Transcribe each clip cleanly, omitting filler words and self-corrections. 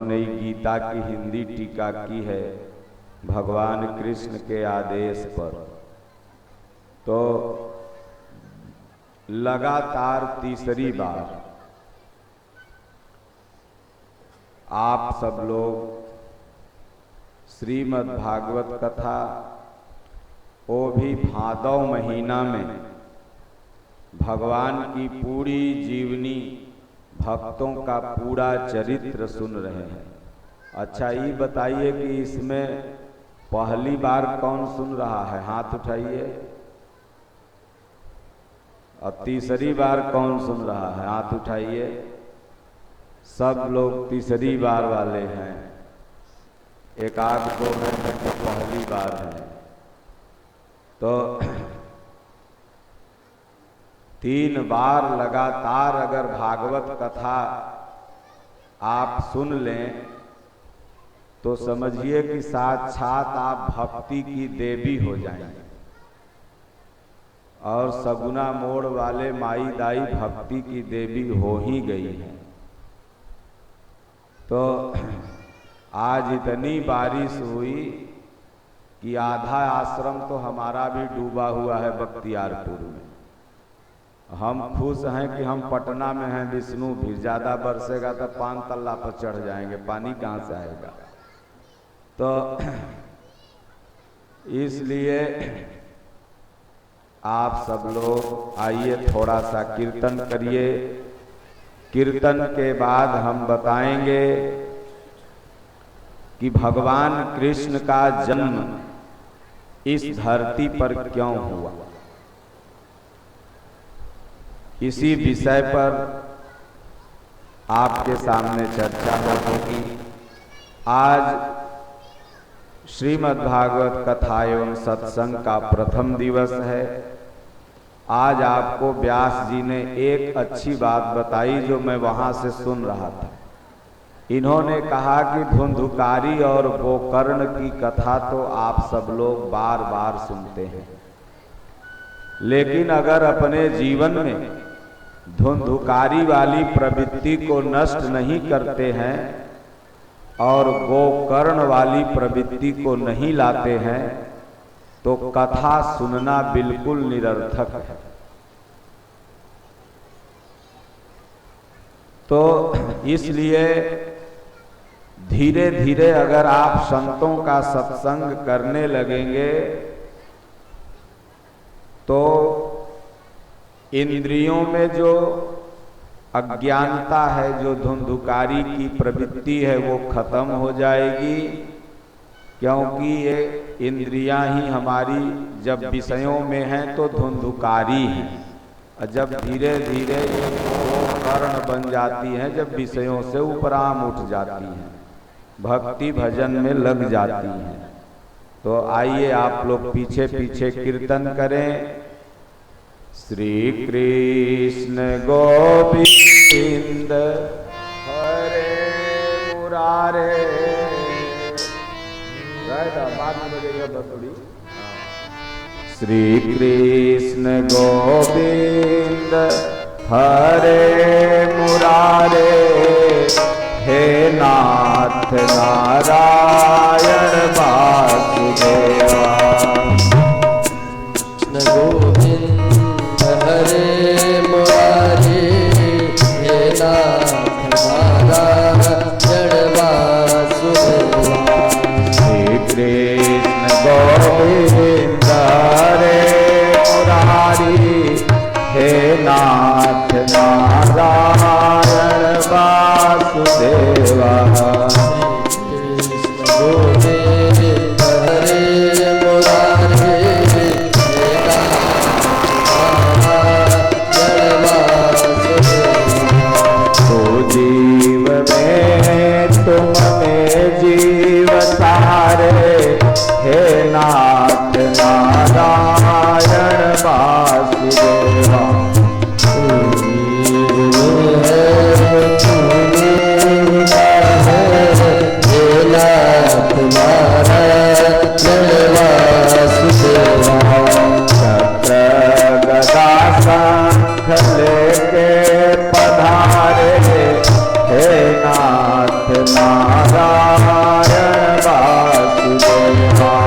ने गीता की हिंदी टीका की है भगवान कृष्ण के आदेश पर। तो लगातार तीसरी बार आप सब लोग श्रीमद् भागवत कथा वो भी भादव महीना में भगवान की पूरी जीवनी भक्तों का पूरा चरित्र सुन रहे हैं। अच्छा, ये बताइए कि इसमें पहली बार कौन सुन रहा है? हाथ उठाइए। और तीसरी बार कौन सुन रहा है? हाथ उठाइए। सब लोग तीसरी बार वाले हैं, एक आध दो में तो पहली बार है। तो 3 बार लगातार अगर भागवत कथा आप सुन लें तो समझिए कि साक्षात आप भक्ति की देवी हो जाएंगे। और सगुना मोड़ वाले माई दाई भक्ति की देवी हो ही गई है। तो आज इतनी बारिश हुई कि आधा आश्रम तो हमारा भी डूबा हुआ है बख्तियारपुर में। हम खुश हैं कि हम पटना में हैं विष्णु भी। ज़्यादा बरसेगा तो 5 तल्ला पर चढ़ जाएंगे, पानी कहाँ से आएगा। तो इसलिए आप सब लोग आइए थोड़ा सा कीर्तन करिए। कीर्तन के बाद हम बताएंगे कि भगवान कृष्ण का जन्म इस धरती पर क्यों हुआ। इसी विषय पर आपके सामने चर्चा होगी। आज श्रीमद् भागवत कथा एवं सत्संग का प्रथम दिवस है। आज आपको व्यास जी ने एक अच्छी बात बताई जो मैं वहां से सुन रहा था। इन्होंने कहा कि धुंधुकारी और गोकर्ण की कथा तो आप सब लोग बार बार सुनते हैं, लेकिन अगर अपने जीवन में धुंधुकारी वाली प्रवृत्ति को नष्ट नहीं करते हैं और गोकर्ण वाली प्रवृत्ति को नहीं लाते हैं तो कथा सुनना बिल्कुल निरर्थक है। तो इसलिए धीरे धीरे अगर आप संतों का सत्संग करने लगेंगे तो इंद्रियों में जो अज्ञानता है, जो धुंधुकारी की प्रवृत्ति है, वो खत्म हो जाएगी। क्योंकि ये इंद्रियां ही हमारी जब विषयों में हैं तो धुंधुकारी हैं, और जब धीरे धीरे ये गोकर्ण बन जाती हैं, जब विषयों से उपराम उठ जाती हैं, भक्ति भजन में लग जाती हैं। तो आइए आप लोग पीछे पीछे कीर्तन करें। श्री कृष्ण गोविंद हरे मुरारे। श्री कृष्ण गोविंद हरे मुरारे। हे नाथ नारायण वासुदेवा। कृष्ण गोविंद हरे मुरारे। हे नाथ नारायण वासुदेवा। श्री कृष्ण गोविंद हरे मुरारी। हे नाथ नारायण वासुदेवा। कृष्ण गोविंद हरे मुरारे। हे नारायण वासुदेवा। तो जीव में तुम में जीव सारे। हे नाथ नारायण वासुदेवा। हे नाथ नारायण नारायण वासुदेवा।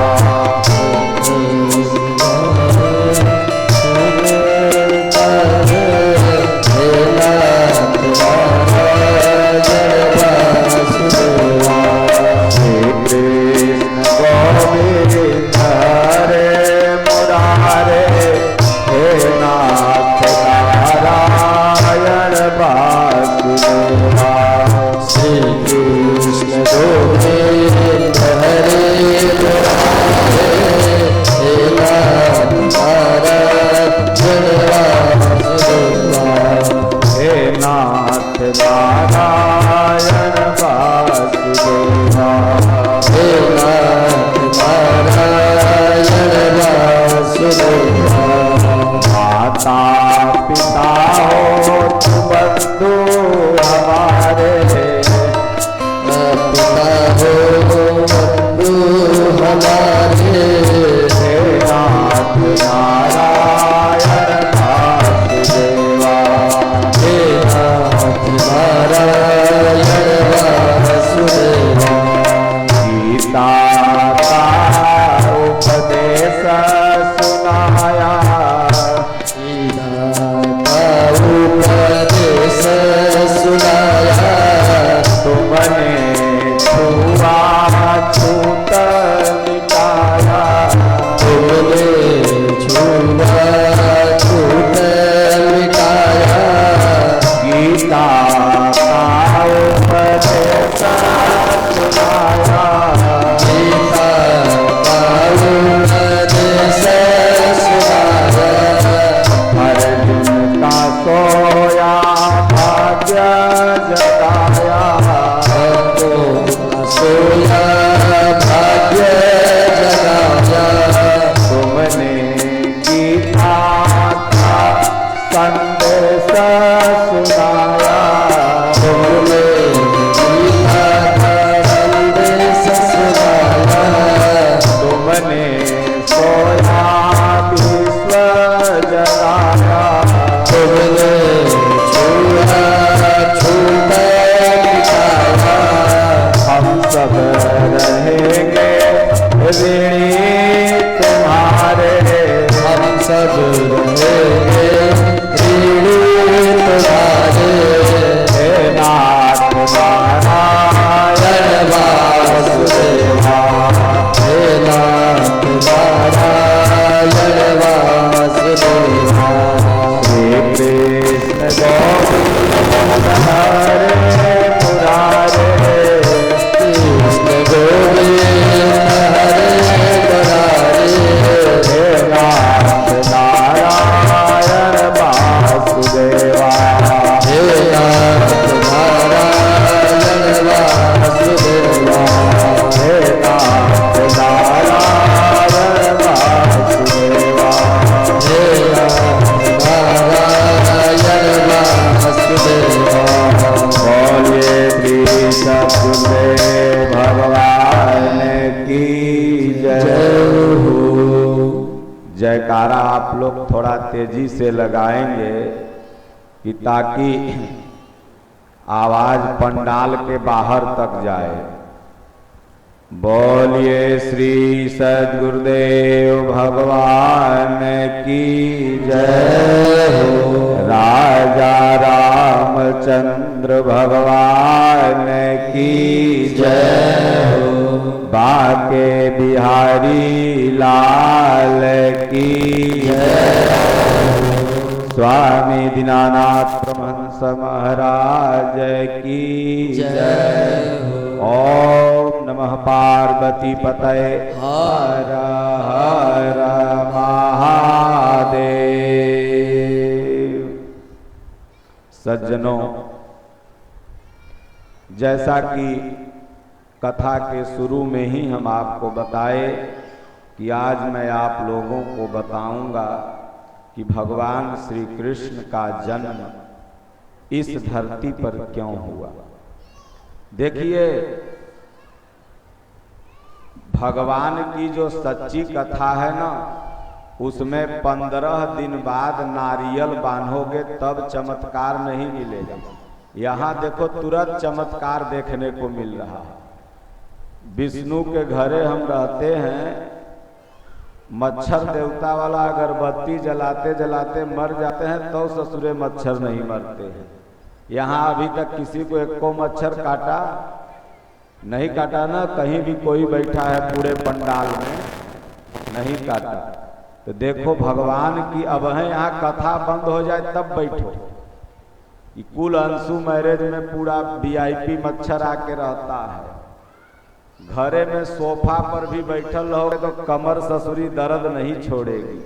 जयकारा आप लोग थोड़ा तेजी से लगाएंगे कि ताकि आवाज पंडाल के बाहर तक जाए। बोलिए श्री सद्गुरुदेव भगवान की जय हो। राजा रामचंद्र भगवान की जय हो। बाके बिहारी लाल की जय हो। स्वामी दीनानाथ परमहंस महाराज की जय हो। ओम नमः पार्वती पतये हर हर महादेव। सज्जनों, जैसा कि कथा के शुरू में ही हम आपको बताए कि आज मैं आप लोगों को बताऊंगा कि भगवान श्री कृष्ण का जन्म इस धरती पर क्यों हुआ। देखिए, भगवान की जो सच्ची कथा है ना, उसमें 15 दिन बाद नारियल बांधोगे तब चमत्कार नहीं मिलेगा। यहाँ देखो तुरंत चमत्कार देखने को मिल रहा है। विष्णु के घरे हम रहते हैं, मच्छर देवता वाला अगरबत्ती जलाते जलाते मर जाते हैं तो ससुरे मच्छर नहीं मरते हैं। यहाँ अभी तक किसी को एक को मच्छर काटा नहीं, काटा ना, कहीं भी कोई बैठा है पूरे पंडाल में नहीं काटा। तो देखो भगवान की अब है, यहाँ कथा बंद हो जाए तब बैठो। कुल अंशु मैरिज में पूरा VIP मच्छर आके रहता है। घरे में सोफा पर भी बैठल रहोगे तो कमर ससुरी दर्द नहीं छोड़ेगी।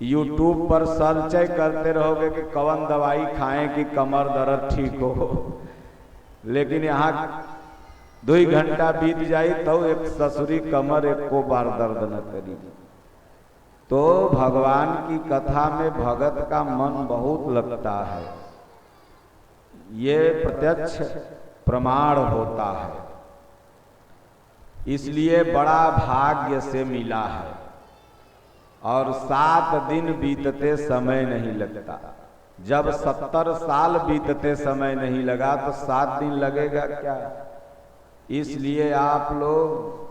YouTube पर सर्च करते रहोगे कि कौन दवाई खाएं कि कमर दर्द ठीक हो, लेकिन यहाँ 2 घंटा बीत जाई तो एक ससुरी कमर एक को बार दर्द न करी। तो भगवान की कथा में भगत का मन बहुत लगता है, ये प्रत्यक्ष प्रमाण होता है, इसलिए बड़ा भाग्य से मिला है। और 7 दिन बीतते समय नहीं लगता। जब 70 साल बीतते समय नहीं लगा तो 7 दिन लगेगा क्या? इसलिए आप लोग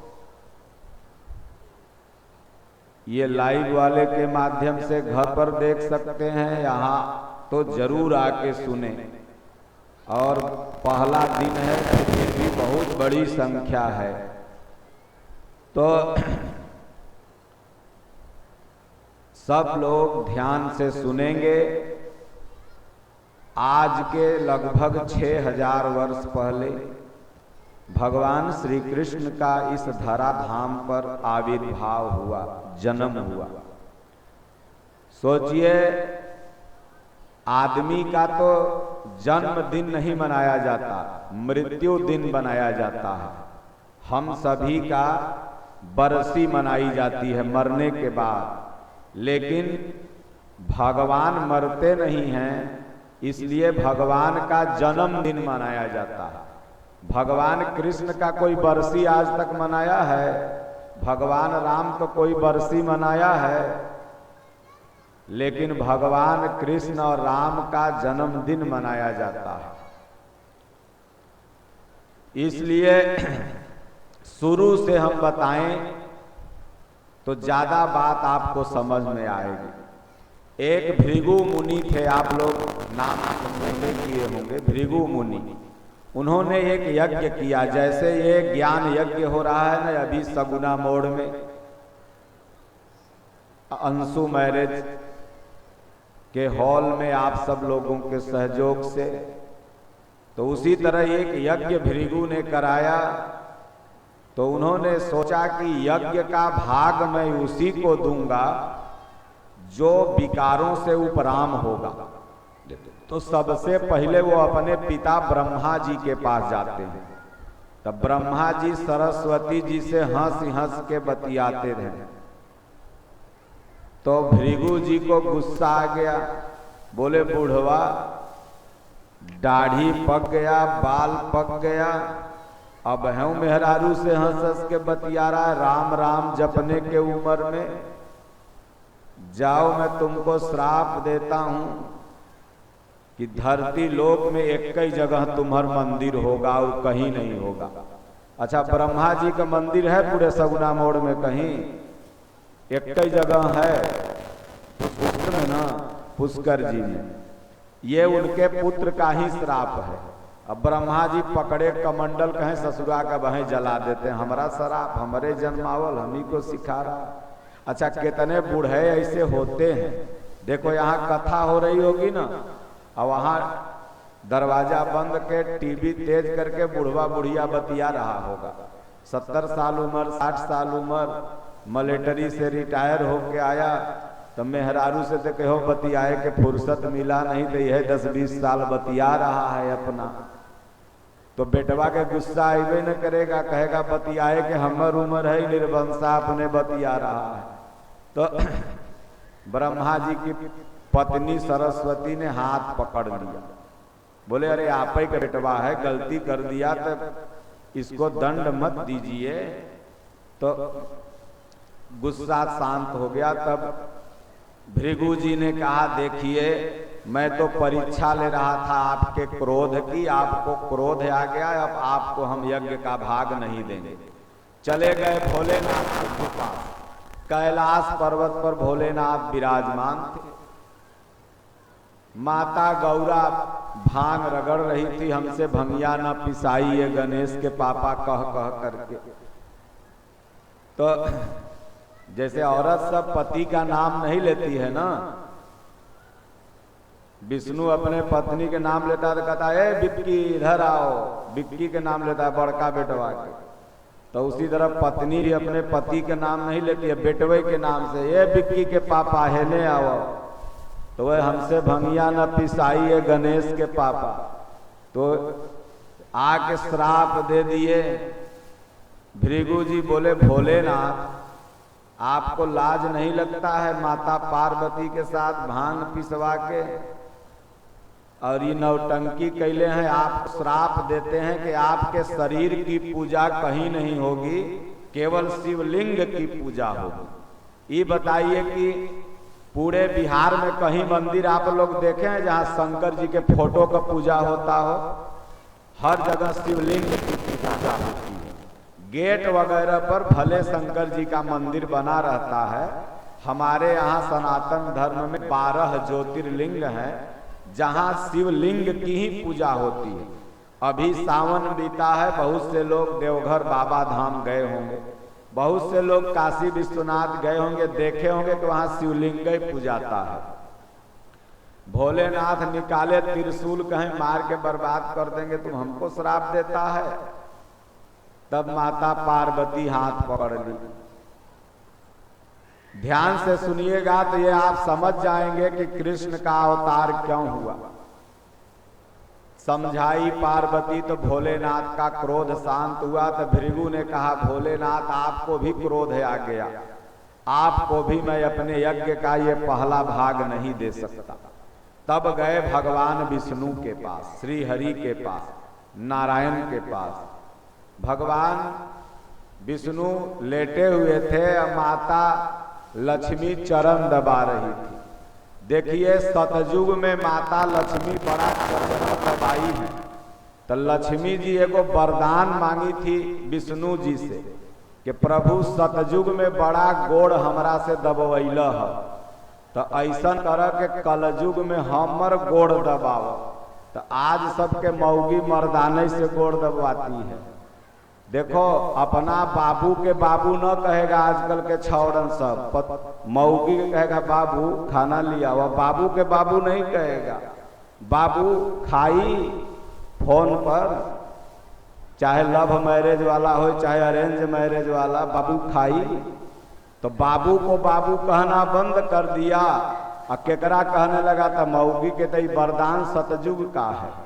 ये लाइव वाले के माध्यम से घर पर देख सकते हैं, यहाँ तो जरूर आके सुने। और पहला दिन है, फिर भी बहुत बड़ी संख्या है। तो सब लोग ध्यान से सुनेंगे। आज के लगभग 6000 वर्ष पहले भगवान श्री कृष्ण का इस धराधाम पर आविर्भाव हुआ, जन्म हुआ। सोचिए, आदमी का तो जन्मदिन नहीं मनाया जाता, मृत्यु दिन मनाया जाता है। हम सभी का बरसी मनाई जाती है मरने के बाद, लेकिन भगवान मरते नहीं हैं, इसलिए भगवान का जन्मदिन मनाया जाता है। भगवान कृष्ण का कोई बरसी आज तक मनाया है? भगवान राम तो कोई बरसी मनाया है, लेकिन भगवान कृष्ण और राम का जन्मदिन मनाया जाता है। इसलिए शुरू से हम बताएं तो ज्यादा बात आपको समझ में आएगी। एक भृगु मुनि थे, आप लोग नाम सुनने किए होंगे, भृगु मुनि। उन्होंने एक यज्ञ किया, जैसे ये ज्ञान यज्ञ हो रहा है ना अभी सगुना मोड़ में, अंशु मैरिज के हॉल में आप सब लोगों के सहयोग से, तो उसी तरह एक यज्ञ भृगु ने कराया। तो उन्होंने सोचा कि यज्ञ का भाग मैं उसी को दूंगा जो विकारों से उपराम होगा। तो सबसे पहले वो अपने पिता ब्रह्मा जी के पास जाते हैं। तब ब्रह्मा जी सरस्वती जी से हंस हंस के बतियाते थे। तो भृगु जी को गुस्सा आ गया, बोले बूढ़वा, दाढ़ी पक गया, बाल पक गया, अब है मेहरारू से हंस हंस के बतिया रहा है, राम राम जपने के उम्र में। जाओ, मैं तुमको श्राप देता हूं कि धरती लोक में एक ही जगह तुम्हार मंदिर होगा और कहीं नहीं होगा। अच्छा, ब्रह्मा जी का मंदिर है पूरे सगुना मोड़ में? कहीं एक ही जगह है, उसमें ना पुष्कर जी में। ये उनके पुत्र का ही श्राप है। अब ब्रह्मा जी पकड़े कमंडल कहें ससुरा का बहें जला देते हैं, हमारा श्राप, हमारे जन्मावल, हम ही को सिखा रहा। अच्छा, कितने बूढ़े ऐसे होते हैं। देखो यहाँ कथा हो रही होगी ना, और वहां दरवाजा बंद के टीवी तेज करके बुढ़वा बुढ़िया बतिया रहा होगा। 70 साल उम्र, 60 साल उम्र, मिलिट्री से रिटायर होके आया, तो मेहरारू से तो कहो बतियाए के फुर्सत मिला नहीं, तो यह 10-20 साल बतिया रहा है अपना। तो बेटवा के गुस्सा आइबे न करेगा, कहेगा बतियाए के हमर उम्र है, निर्वंशा अपने बतिया रहा है। तो ब्रह्मा जी की पत्नी सरस्वती ने हाथ पकड़ लिया, बोले अरे आप ही का बेटवा है, गलती कर दिया तो इसको दंड मत दीजिए। तो गुस्सा शांत हो गया। तब भृगु जी ने कहा, देखिए मैं तो परीक्षा ले रहा था आपके क्रोध की, आपको क्रोध आ गया, अब आपको हम यज्ञ का भाग नहीं देंगे। चले गए भोलेनाथ के पास। कैलाश पर्वत पर भोलेनाथ विराजमान थे। माता गौरा भांग रगड़ रही थी, हमसे भंगिया न पिसाई ये गणेश के पापा कह कह करके। तो जैसे औरत सब पति का नाम नहीं लेती है ना, विष्णु अपने पत्नी के नाम लेता तो कहता है ए बिक्की इधर आओ, बिक्की के नाम लेता है बड़का बेटवा के। तो उसी तरह पत्नी भी अपने पति के नाम नहीं लेती है, बेटवे के नाम से, ये बिक्की के पापा हेने आओ। तो वह हमसे भंगिया न पिसाई है गणेश के पापा। तो आके श्राप दे दिए। भृगु जी बोले भोलेनाथ आपको लाज नहीं लगता है माता पार्वती के साथ भांग पिसवा के और ये नौटंकी कैले हैं, आप श्राप देते हैं कि आपके शरीर की पूजा कहीं नहीं होगी, केवल शिवलिंग की पूजा होगी। ये बताइए कि पूरे बिहार में कहीं मंदिर आप लोग देखे हैं जहां शंकर जी के फोटो का पूजा होता हो? हर जगह शिवलिंग की पूजा होती है। गेट वगैरह पर भले शंकर जी का मंदिर बना रहता है। हमारे यहाँ सनातन धर्म में 12 ज्योतिर्लिंग हैं जहां शिवलिंग की ही पूजा होती है। अभी सावन बीता है, बहुत से लोग देवघर बाबा धाम गए होंगे, बहुत से लोग काशी विश्वनाथ गए होंगे, देखे होंगे कि वहां शिवलिंग ही पूजाता है। भोलेनाथ निकाले त्रिशूल, कहीं मार के बर्बाद कर देंगे, तुम हमको श्राप देता है। तब माता पार्वती हाथ पकड़ ली। ध्यान से सुनिएगा तो ये आप समझ जाएंगे कि कृष्ण का अवतार क्यों हुआ। समझाई पार्वती तो भोलेनाथ का क्रोध शांत हुआ। तो भृगु ने कहा भोलेनाथ आपको भी क्रोध आ गया, आपको भी मैं अपने यज्ञ का ये पहला भाग नहीं दे सकता। तब गए भगवान विष्णु के पास, श्री हरि के पास, नारायण के पास। भगवान विष्णु लेटे हुए थे और माता लक्ष्मी चरण दबा रही थी। देखिए सतयुग में माता लक्ष्मी बड़ा चरण दबाई है। तो लक्ष्मी जी एगो वरदान मांगी थी विष्णु जी से कि प्रभु सतयुग में बड़ा गोड़ हमरा से दबवैल है, तो ऐसा तरह के कलयुग में हमर गोड़ दबाव। तो आज सबके मौगी मर्दाने से गोड़ दबवाती है। देखो अपना बाबू के बाबू न कहेगा आजकल के छौड़न सब, मौगी के कहेगा बाबू खाना लिया, वह बाबू के बाबू नहीं कहेगा। बाबू खाई फोन पर, चाहे लव मैरिज वाला हो चाहे अरेंज मैरिज वाला, बाबू खाई। तो बाबू को बाबू कहना बंद कर दिया और केकरा कहने लगा था मौगी के। तो वरदान सतयुग का है।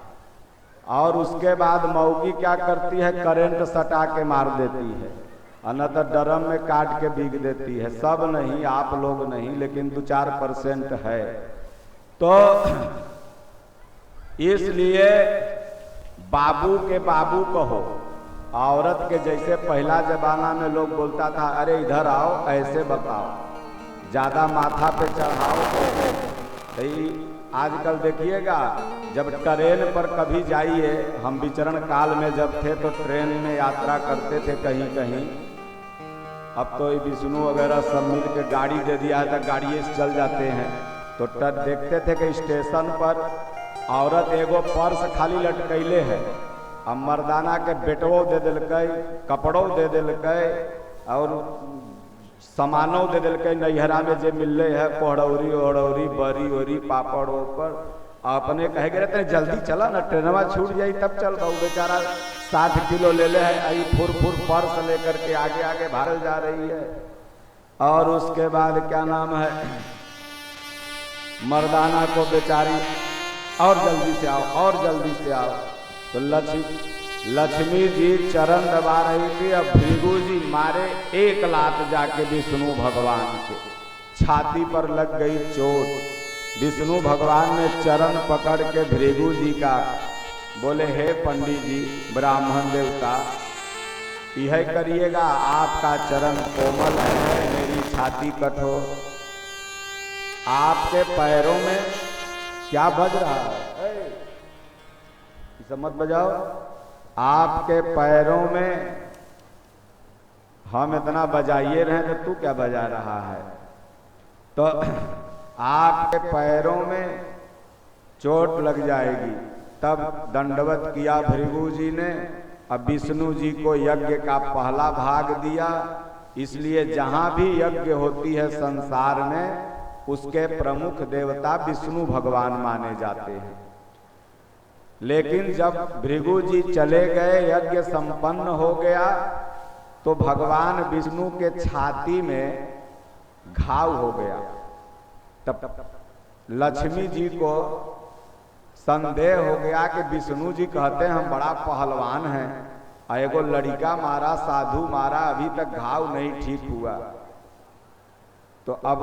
और उसके बाद मौगी क्या करती है, करंट सटा के मार देती है, अनतर ड्रम में काट के बीग देती है। सब नहीं, आप लोग नहीं, लेकिन 2-4% है। तो इसलिए बाबू के बाबू कहो। औरत के जैसे पहला जमाना में लोग बोलता था अरे इधर आओ, ऐसे बताओ, ज्यादा माथा पे चढ़ाओ। आजकल देखिएगा जब ट्रेन पर कभी जाइए, हम विचरण काल में जब थे तो ट्रेन में यात्रा करते थे कहीं कहीं। अब तो विष्णु वगैरह सब मिल के गाड़ी दे दिया है तो गाड़िए से चल जाते हैं। तो देखते थे कि स्टेशन पर औरत एगो पर्स खाली लटकैले है, अब मर्दाना के बेटवो दे दिलकै, कपड़ों दे दिलकै और सामानों दे दिलकै। नैहरा में जो मिले है कोहड़ौरी ओहड़ौरी बरी ओरी पापड़ ओपर, अपने कहे गए रहते जल्दी चला ना, ट्रेनवा छूट जाई तब चल। बहु बेचारा 60 किलो ले ले है, आई फुर फुर पर्स लेकर के आगे आगे भागल जा रही है। और उसके बाद क्या नाम है, मर्दाना को बेचारी और जल्दी से आओ और जल्दी से आओ। तो लक्ष्मी जी चरण दबा रही थी। अब भृगु जी मारे एक लात जाके विष्णु भगवान के छाती पर लग गई चोट। विष्णु भगवान ने चरण पकड़ के भृगु जी का बोले हे पंडित जी ब्राह्मण देवता, यह करिएगा, आपका चरण कोमल है, मेरी छाती कठोर। आपके पैरों में क्या बज रहा है? सब मत बजाओ। आपके पैरों में हम इतना बजाइए रहे तो तू क्या बजा रहा है? तो आपके पैरों में चोट लग जाएगी। तब दंडवत किया भृगु जी ने। अब विष्णु जी को यज्ञ का पहला भाग दिया। इसलिए जहां भी यज्ञ होती है संसार में, उसके प्रमुख देवता विष्णु भगवान माने जाते हैं। लेकिन जब भृगु जी चले गए, यज्ञ संपन्न हो गया, तो भगवान विष्णु के छाती में घाव हो गया। तब लक्ष्मी जी को संदेह हो गया कि विष्णु जी कहते हैं हम बड़ा पहलवान हैं, एगो लड़का मारा, साधु मारा, अभी तक घाव नहीं ठीक हुआ। तो अब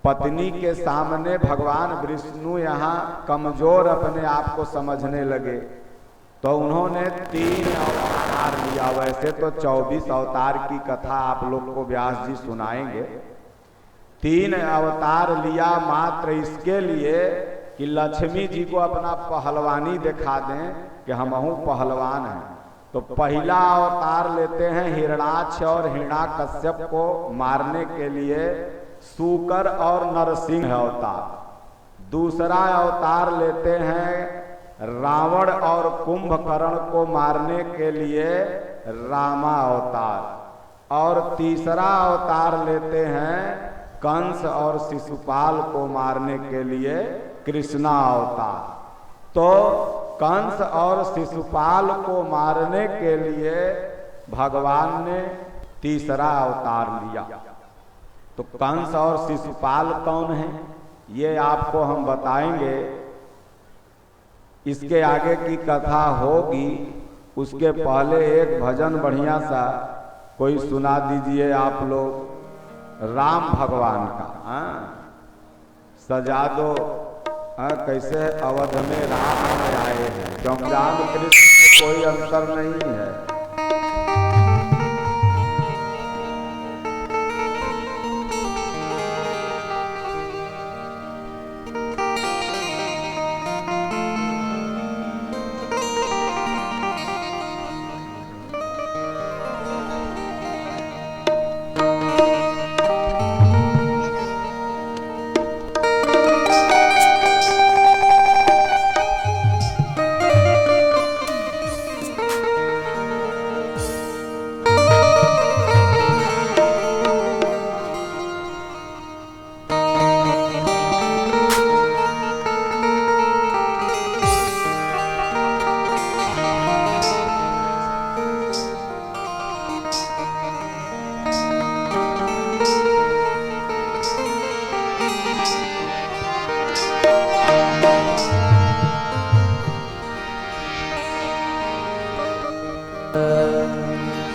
पत्नी के सामने भगवान विष्णु यहाँ कमजोर अपने आप को समझने लगे, तो उन्होंने 3 अवतार लिया। वैसे तो 24 अवतार की कथा आप लोग को व्यास जी सुनाएंगे। 3 अवतार लिया मात्र इसके लिए कि लक्ष्मी जी को अपना पहलवानी दिखा दें कि हमहू पहलवान हैं। तो पहला अवतार लेते हैं हिरणाक्ष और हिरण्याकश्यप को मारने के लिए सूकर और नरसिंह अवतार। दूसरा अवतार लेते हैं रावण और कुंभकर्ण को मारने के लिए रामा अवतार। और तीसरा अवतार लेते हैं कंस और शिशुपाल को मारने के लिए कृष्णा अवतार। तो कंस और शिशुपाल को मारने के लिए भगवान ने तीसरा अवतार लिया। तो कंस और शिशुपाल कौन है, ये आपको हम बताएंगे। इसके आगे की कथा होगी, उसके पहले एक भजन बढ़िया सा कोई सुना दीजिए आप लोग, राम भगवान का। सजा दो कैसे अवध में राम आए हैं, क्योंकि राम कृष्ण में कोई अंतर नहीं है।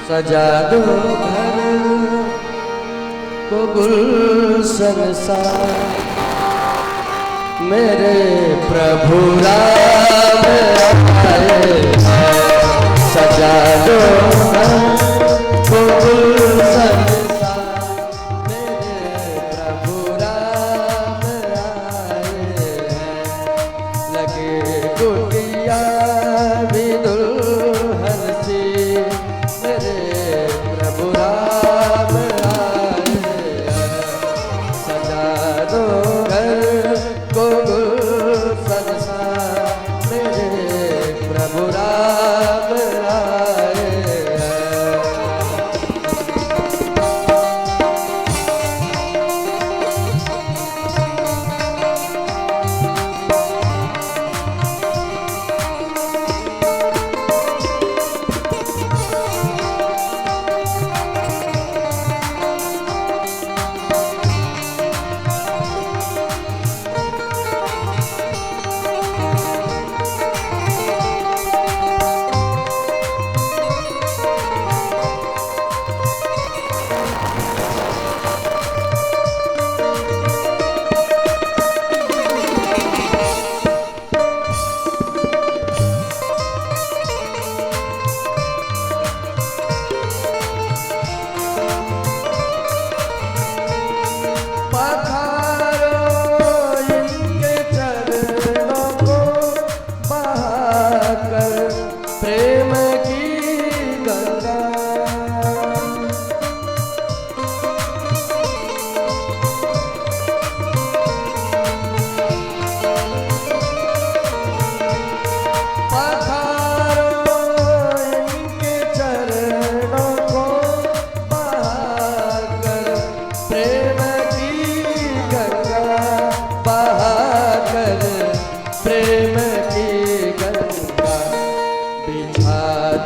सजा दो घर को गुलशन सा, मेरे प्रभु राम आए। सजा दो घर को गुलशन सा, मेरे प्रभु राम आए। लगे गुटिया भी दुल्हन सी, मेरे प्रभु राम आए। सजा दो घर को गुलशन सा, मेरे प्रभु राम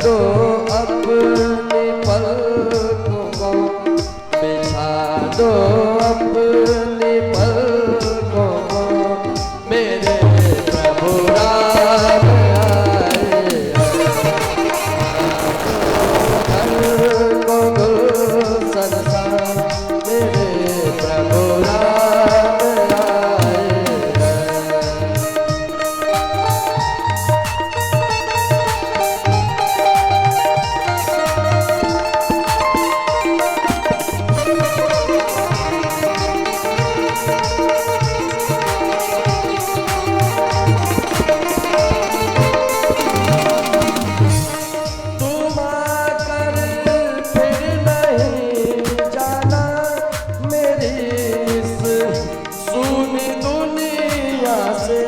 दो अपनी पलकों को, बिछा दो अपनी पलकों को, मेरे प्रभु राम आए घर को गुलशन सा, मेरे प्रभु राम आए। तुम आकर फिर नहीं जाना मेरी इस सूनी दुनिया से।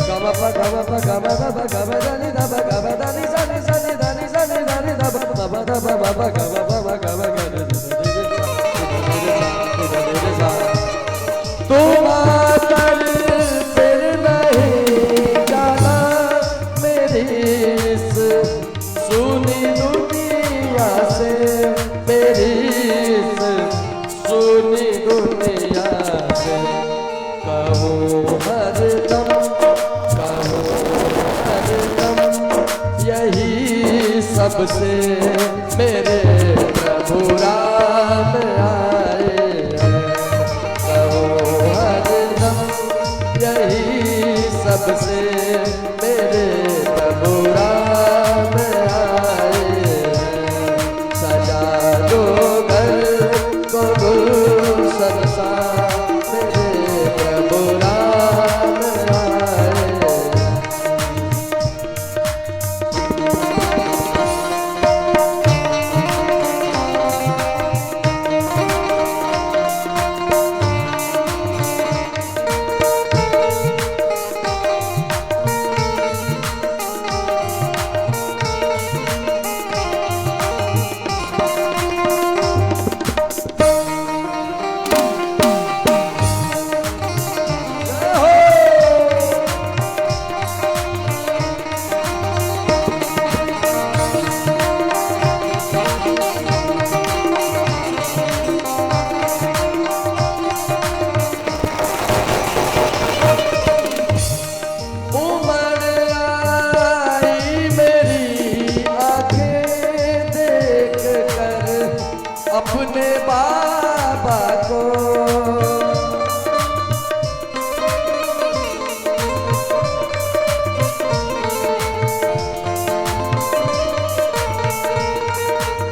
गम प गम प गम प प गम धनि धब गम धनि सनि सनि धनि सनि धनि धब धब धब प प गम प प गम गम तुम आकर फिर नहीं जाना मेरी इस सुनी दुनिया से, मेरी इस सुनी दुनिया से। कहूँ हरदम, कहूँ हरदम यही सबसे, मेरे प्रभु राम आए हैं। कहूँ हरदम यही सबसे, मेरे प्रभु राम आए हैं। सजा दो घर को गुलशन सा, मेरे प्रभु राम आए हैं। उमड़ आई मेरी आंखें देख कर अपने बाबा को।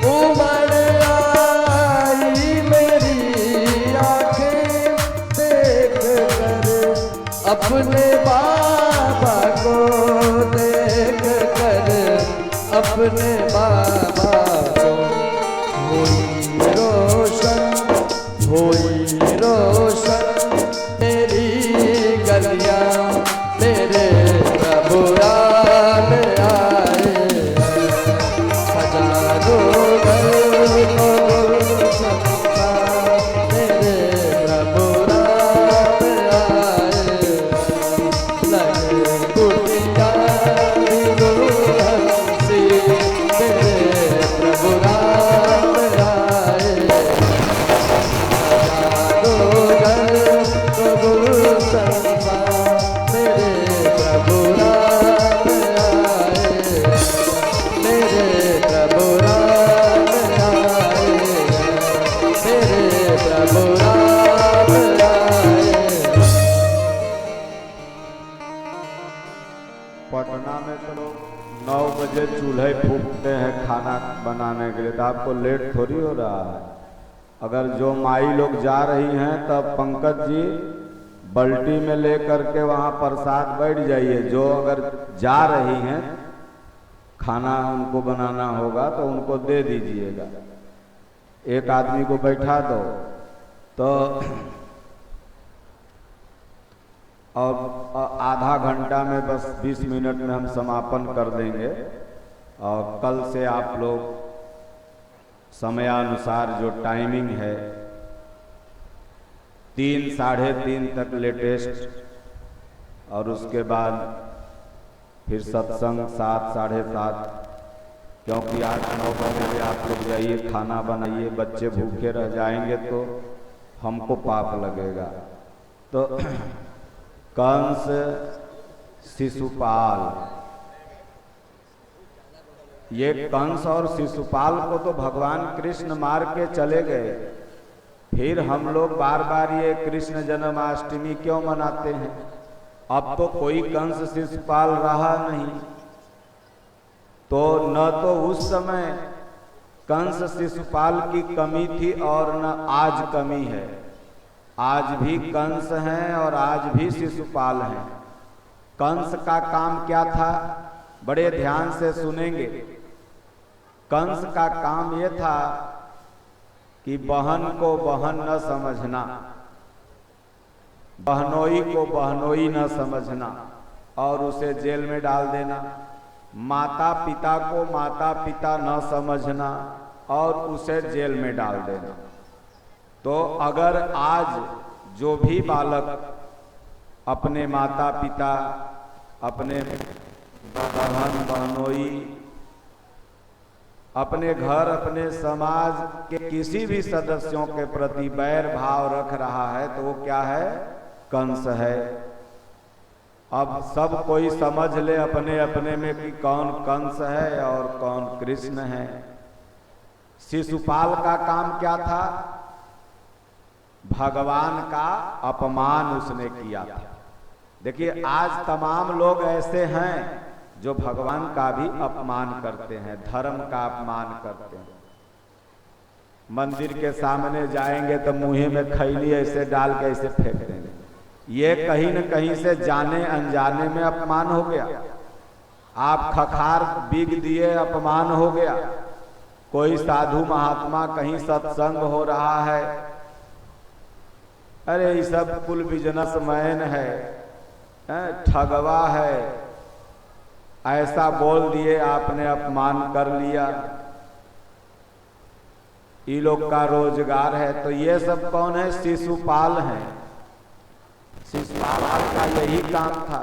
उमड़ आई मेरी आंखें देख कर अपने बाबा को, देख कर अपने बाबा को। हुई रोशन, हुई रोशन मेरी गलियां, मेरे प्रभु राम आए हैं। सजा दो घर को गुलशन सा, मेरे प्रभु राम आए हैं। लगे कुटिया दुल्हन सी, मेरे प्रभु राम आए हैं। सजा दो घर को गुलशन सा, मेरे प्रभु राम आए हैं। मेरे प्रभु राम आए हैं। मेरे प्रभु राम आए हैं। पटना में तो लोग 9 बजे चूल्हे फूकते हैं खाना बनाने के लिए, तो आपको लेट थोड़ी हो रहा है। अगर जो माई लोग जा रही हैं तब पंकज जी बल्टी में ले करके वहाँ प्रसाद बैठ जाइए। जो अगर जा रही हैं खाना उनको बनाना होगा तो उनको दे दीजिएगा। एक आदमी को बैठा दो तो और आधा घंटा में बस 20 मिनट में हम समापन कर देंगे। और कल से आप लोग समयानुसार जो टाइमिंग है 3 साढ़े 3 तक लेटेस्ट, और उसके बाद फिर सत्संग 7 साढ़े 7 क्योंकि 8-9 बजे आप लोग जाइए, खाना बनाइए, बच्चे भूखे रह जाएंगे तो हमको पाप लगेगा। तो कंस, शिशुपाल, ये कंस और शिशुपाल को तो भगवान कृष्ण मार के चले गए। फिर हम लोग बार बार ये कृष्ण जन्माष्टमी क्यों मनाते हैं? अब तो कोई कंस शिशुपाल रहा नहीं। तो न तो उस समय कंस शिशुपाल की कमी थी और न आज कमी है। आज भी कंस हैं और आज भी शिशुपाल हैं। कंस का काम क्या था? बड़े ध्यान से सुनेंगे। कंस का काम यह था कि बहन को बहन न समझना, बहनोई को बहनोई न समझना और उसे जेल में डाल देना, माता पिता को माता पिता न समझना और उसे जेल में डाल देना। तो अगर आज जो भी बालक अपने माता पिता, अपने बहन बहनोई, अपने घर, अपने समाज के किसी भी सदस्यों के प्रति बैर भाव रख रहा है तो वो क्या है? कंस है। अब सब कोई समझ ले अपने अपने में कि कौन कंस है और कौन कृष्ण है। शिशुपाल का काम क्या था? भगवान का अपमान उसने किया था। देखिए, आज तमाम लोग ऐसे हैं जो भगवान का भी अपमान करते हैं, धर्म का अपमान करते हैं। मंदिर के सामने जाएंगे तो मुंह में खैनी ऐसे डाल के ऐसे फेंक देंगे। ये कहीं न कहीं से जाने अनजाने में अपमान हो गया। आप खखार बीग दिए, अपमान हो गया। कोई साधु महात्मा कहीं सत्संग हो रहा है, अरे ये सब कुल बिजनेसमैन है, ठगवा है, ऐसा बोल दिए, आपने अपमान कर लिया। ये लोग का रोजगार है। तो ये सब कौन है? शिशुपाल हैं। शिशुपाल का यही काम था,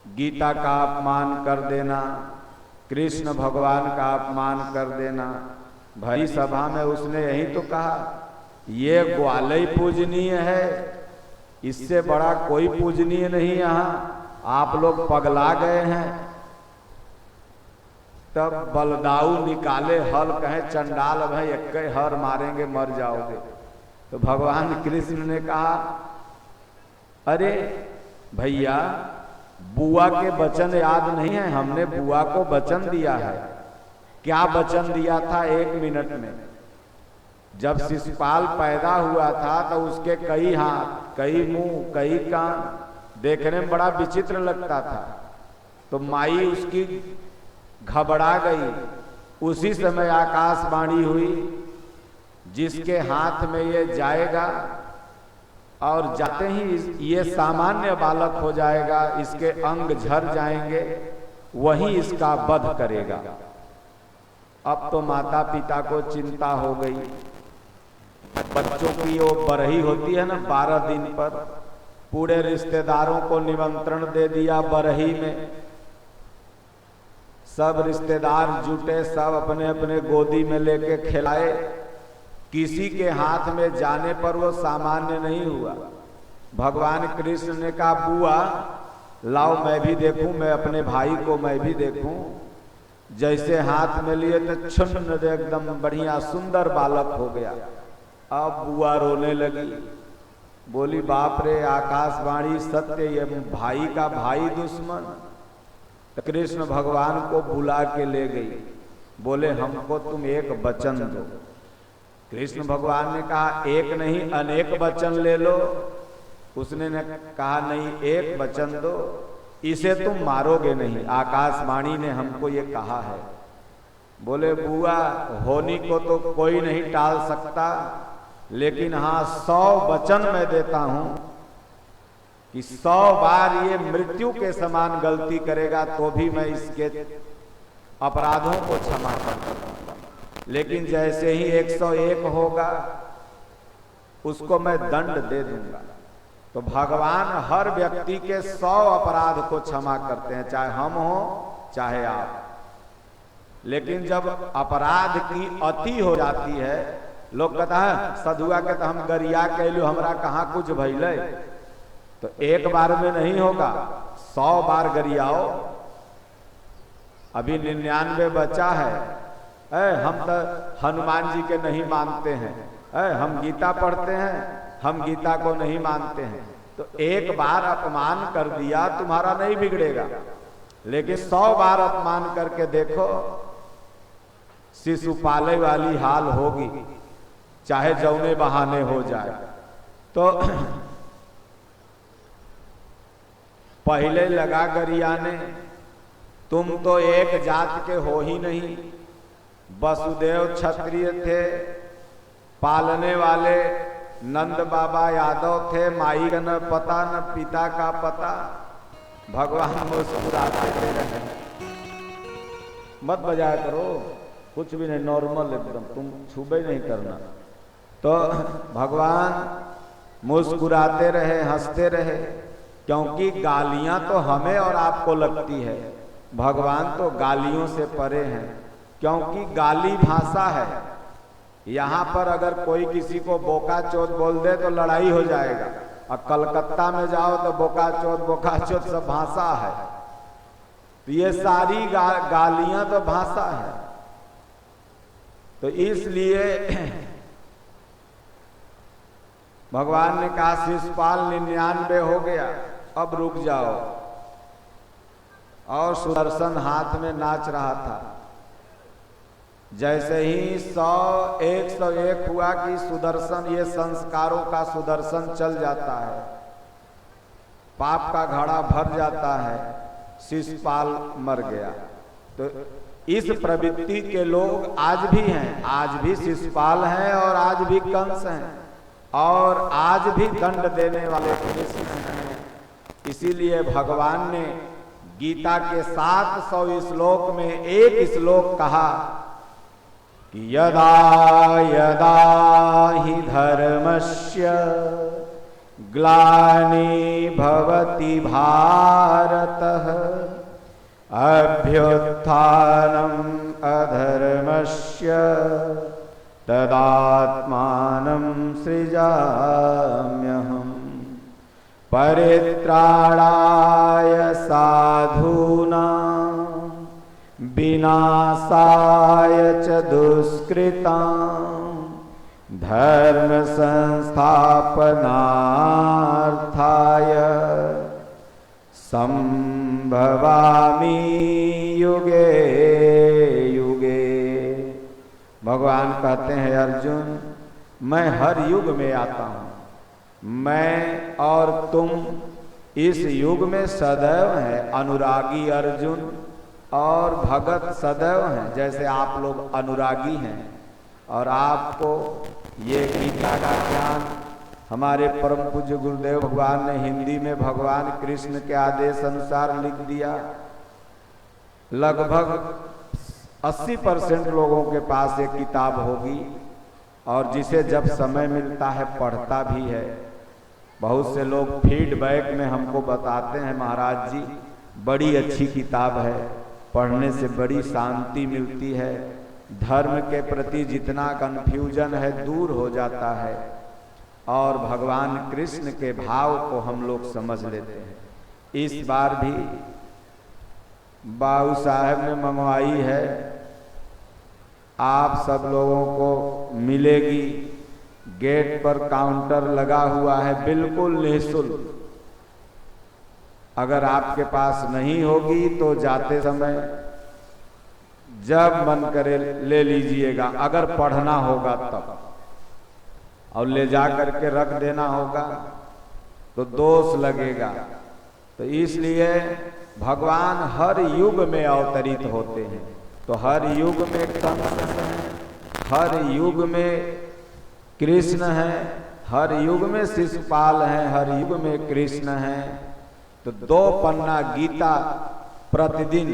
गीता का अपमान कर देना, कृष्ण भगवान का अपमान कर देना। भरी सभा में उसने यही तो कहा, ये ग्वालई पूजनीय है, इससे बड़ा कोई पूजनीय नहीं। यहाँ आप लोग पगला गए हैं। तब बलदाऊ निकाले हल, कहे चंडाल भाई एक हर मारेंगे मर जाओगे। तो भगवान कृष्ण ने कहा, अरे भैया, बुआ के वचन याद नहीं है? हमने बुआ को वचन दिया है। क्या वचन दिया था? 1 मिनट में। जब शिशुपाल पैदा हुआ था तो उसके कई हाथ, कई मुंह, कई कान, देखने में बड़ा विचित्र लगता था। तो माई उसकी घबरा गई। उसी समय आकाशवाणी हुई, जिसके हाथ में ये जाएगा और जाते ही ये सामान्य बालक हो जाएगा, इसके अंग झर जाएंगे, वही इसका वध करेगा। अब तो माता पिता को चिंता हो गई। बच्चों की वो बरही होती है ना 12 दिन पर, पूरे रिश्तेदारों को निमंत्रण दे दिया बरही में। सब रिश्तेदार जुटे, सब अपने अपने गोदी में लेके खिलाए। किसी के हाथ में जाने पर वो सामान्य नहीं हुआ। भगवान कृष्ण ने कहा, बुआ लाओ मैं भी देखूं, मैं अपने भाई को मैं भी देखूं। जैसे हाथ में लिए तो छुन्न एकदम बढ़िया सुंदर बालक हो गया। अब बुआ रोने लगी, बोली बाप रे, आकाशवाणी सत्य, ये भाई का भाई दुश्मन। कृष्ण भगवान को बुला के ले गई, बोले हमको तुम एक वचन दो। कृष्ण भगवान ने कहा, एक नहीं अनेक वचन ले लो। उसने ने कहा, नहीं एक वचन दो, इसे तुम मारोगे नहीं, आकाशवाणी ने हमको ये कहा है। बोले बुआ, होनी को तो कोई नहीं टाल सकता, लेकिन हाँ 100 वचन मैं देता हूं कि 100 बार ये मृत्यु के समान गलती करेगा तो भी मैं इसके अपराधों को क्षमा कर दूंगा। लेकिन जैसे ही 101 होगा उसको मैं दंड दे दूंगा। तो भगवान हर व्यक्ति के 100 अपराध को क्षमा करते हैं, चाहे हम हो चाहे आप। लेकिन जब अपराध की अति हो जाती है, लोग कहता है सधुआ के तो हम गरिया कैलू, हमरा कहाँ कुछ भइले। तो एक बार में नहीं होगा, 100 बार गरियाओ। अभी 99 बचा है। हम तो हनुमान जी के नहीं मानते हैं, हम गीता पढ़ते हैं, हम गीता को नहीं मानते हैं। तो एक बार अपमान कर दिया तुम्हारा नहीं बिगड़ेगा, लेकिन 100 बार अपमान करके देखो, शिशु पाले वाली हाल होगी, चाहे जौने बहाने हो जाए। तो पहले लगा गरियाने, तुम तो एक जात के हो ही नहीं। वसुदेव क्षत्रिय थे, पालने वाले नंद बाबा यादव थे, माई का न पता न पिता का पता। भगवान मुस्कुराते रहे। मत बजाया करो, कुछ भी नहीं, नॉर्मल एकदम, तुम छुबे नहीं करना। तो भगवान मुस्कुराते रहे, हंसते रहे, क्योंकि गालियां तो हमें और आपको लगती है, भगवान तो गालियों से परे हैं, क्योंकि गाली भाषा है। यहाँ पर अगर कोई किसी को बोका चोद बोल दे तो लड़ाई हो जाएगा, और कलकत्ता में जाओ तो बोका चोद सब भाषा है। तो ये सारी गालियां तो भाषा है। तो इसलिए भगवान ने कहा शिशुपाल 99 हो गया, अब रुक जाओ। और सुदर्शन हाथ में नाच रहा था। जैसे ही 101 हुआ कि सुदर्शन, ये संस्कारों का सुदर्शन चल जाता है, पाप का घड़ा भर जाता है, शिशुपाल मर गया। तो इस प्रवृत्ति के लोग आज भी हैं, आज भी शिशुपाल हैं, और आज भी कंस हैं, और आज भी दंड देने वाले कृष्ण हैं। इसीलिए भगवान ने गीता के 700 श्लोक में एक श्लोक कहा कि यदा यदा हि धर्मस्य ग्लानि भवति भारतः अभ्युत्थानम् अधर्मस्य तदात्मानं सृजाम्यहम् परित्राणाय साधूनां विनाशाय च दुष्कृतां धर्म संस्थापनार्थाय संभवामि युगे युगे। भगवान कहते हैं अर्जुन, मैं हर युग में आता हूँ, मैं और तुम इस युग में सदैव हैं। अनुरागी अर्जुन और भगत सदैव हैं, जैसे आप लोग अनुरागी हैं। और आपको ये गीता का ज्ञान हमारे परम पूज्य गुरुदेव भगवान ने हिंदी में भगवान कृष्ण के आदेश अनुसार लिख दिया। लगभग 80% लोगों के पास एक किताब होगी, और जिसे जब समय मिलता है पढ़ता भी है। बहुत से लोग फीडबैक में हमको बताते हैं, महाराज जी बड़ी अच्छी किताब है, पढ़ने से बड़ी शांति मिलती है, धर्म के प्रति जितना कन्फ्यूजन है दूर हो जाता है, और भगवान कृष्ण के भाव को हम लोग समझ लेते हैं। इस बार भी बाबू साहब ने मंगवाई है, आप सब लोगों को मिलेगी। गेट पर काउंटर लगा हुआ है, बिल्कुल निःशुल्क। अगर आपके पास नहीं होगी तो जाते समय जब मन करे ले लीजिएगा, अगर पढ़ना होगा तब, और ले जा करके रख देना होगा तो दोष लगेगा। तो इसलिए भगवान हर युग में अवतरित होते हैं। तो हर युग में कंस है, हर युग में कृष्ण है, हर युग में शिशुपाल है, हर युग में कृष्ण है। तो 2 पन्ना गीता प्रतिदिन,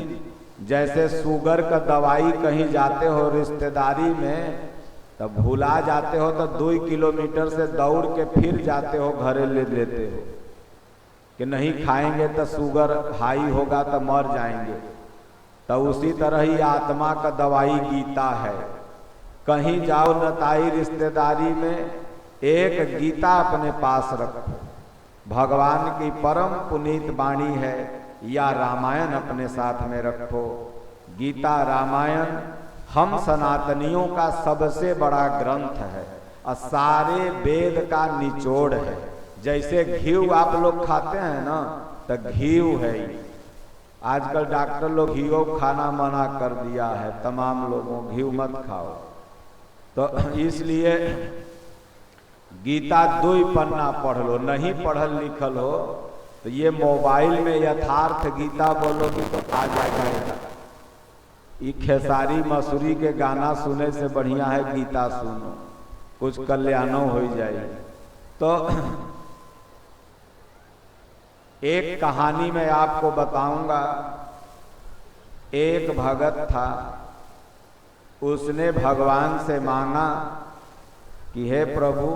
जैसे शुगर का दवाई कहीं जाते हो रिश्तेदारी में, तब भुला जाते हो तो 2 किलोमीटर से दौड़ के फिर जाते हो, घरे ले लेते हो कि नहीं खाएंगे तो शुगर हाई होगा तो मर जाएंगे। तो उसी तरह ही आत्मा का दवाई गीता है। कहीं जाओ नताई रिश्तेदारी में, एक गीता अपने पास रखो। भगवान की परम पुनीत वाणी है, या रामायण अपने साथ में रखो। गीता रामायण हम सनातनियों का सबसे बड़ा ग्रंथ है और सारे वेद का निचोड़ है। जैसे घीव आप लोग खाते हैं ना, तो घीव है ही। आजकल डॉक्टर लोग घीव खाना मना कर दिया है तमाम लोगों, घीव मत खाओ। तो इसलिए गीता 2 पन्ना पढ़ लो। नहीं पढ़ल लिखल हो तो ये मोबाइल में यथार्थ गीता बोलोगे तो आ जाएगा। ये खेसारी मसूरी के गाना सुने से बढ़िया है गीता सुनो, कुछ कल्याणों हो जाए। तो एक कहानी मैं आपको बताऊंगा। एक भगत था, उसने भगवान से मांगा कि हे प्रभु,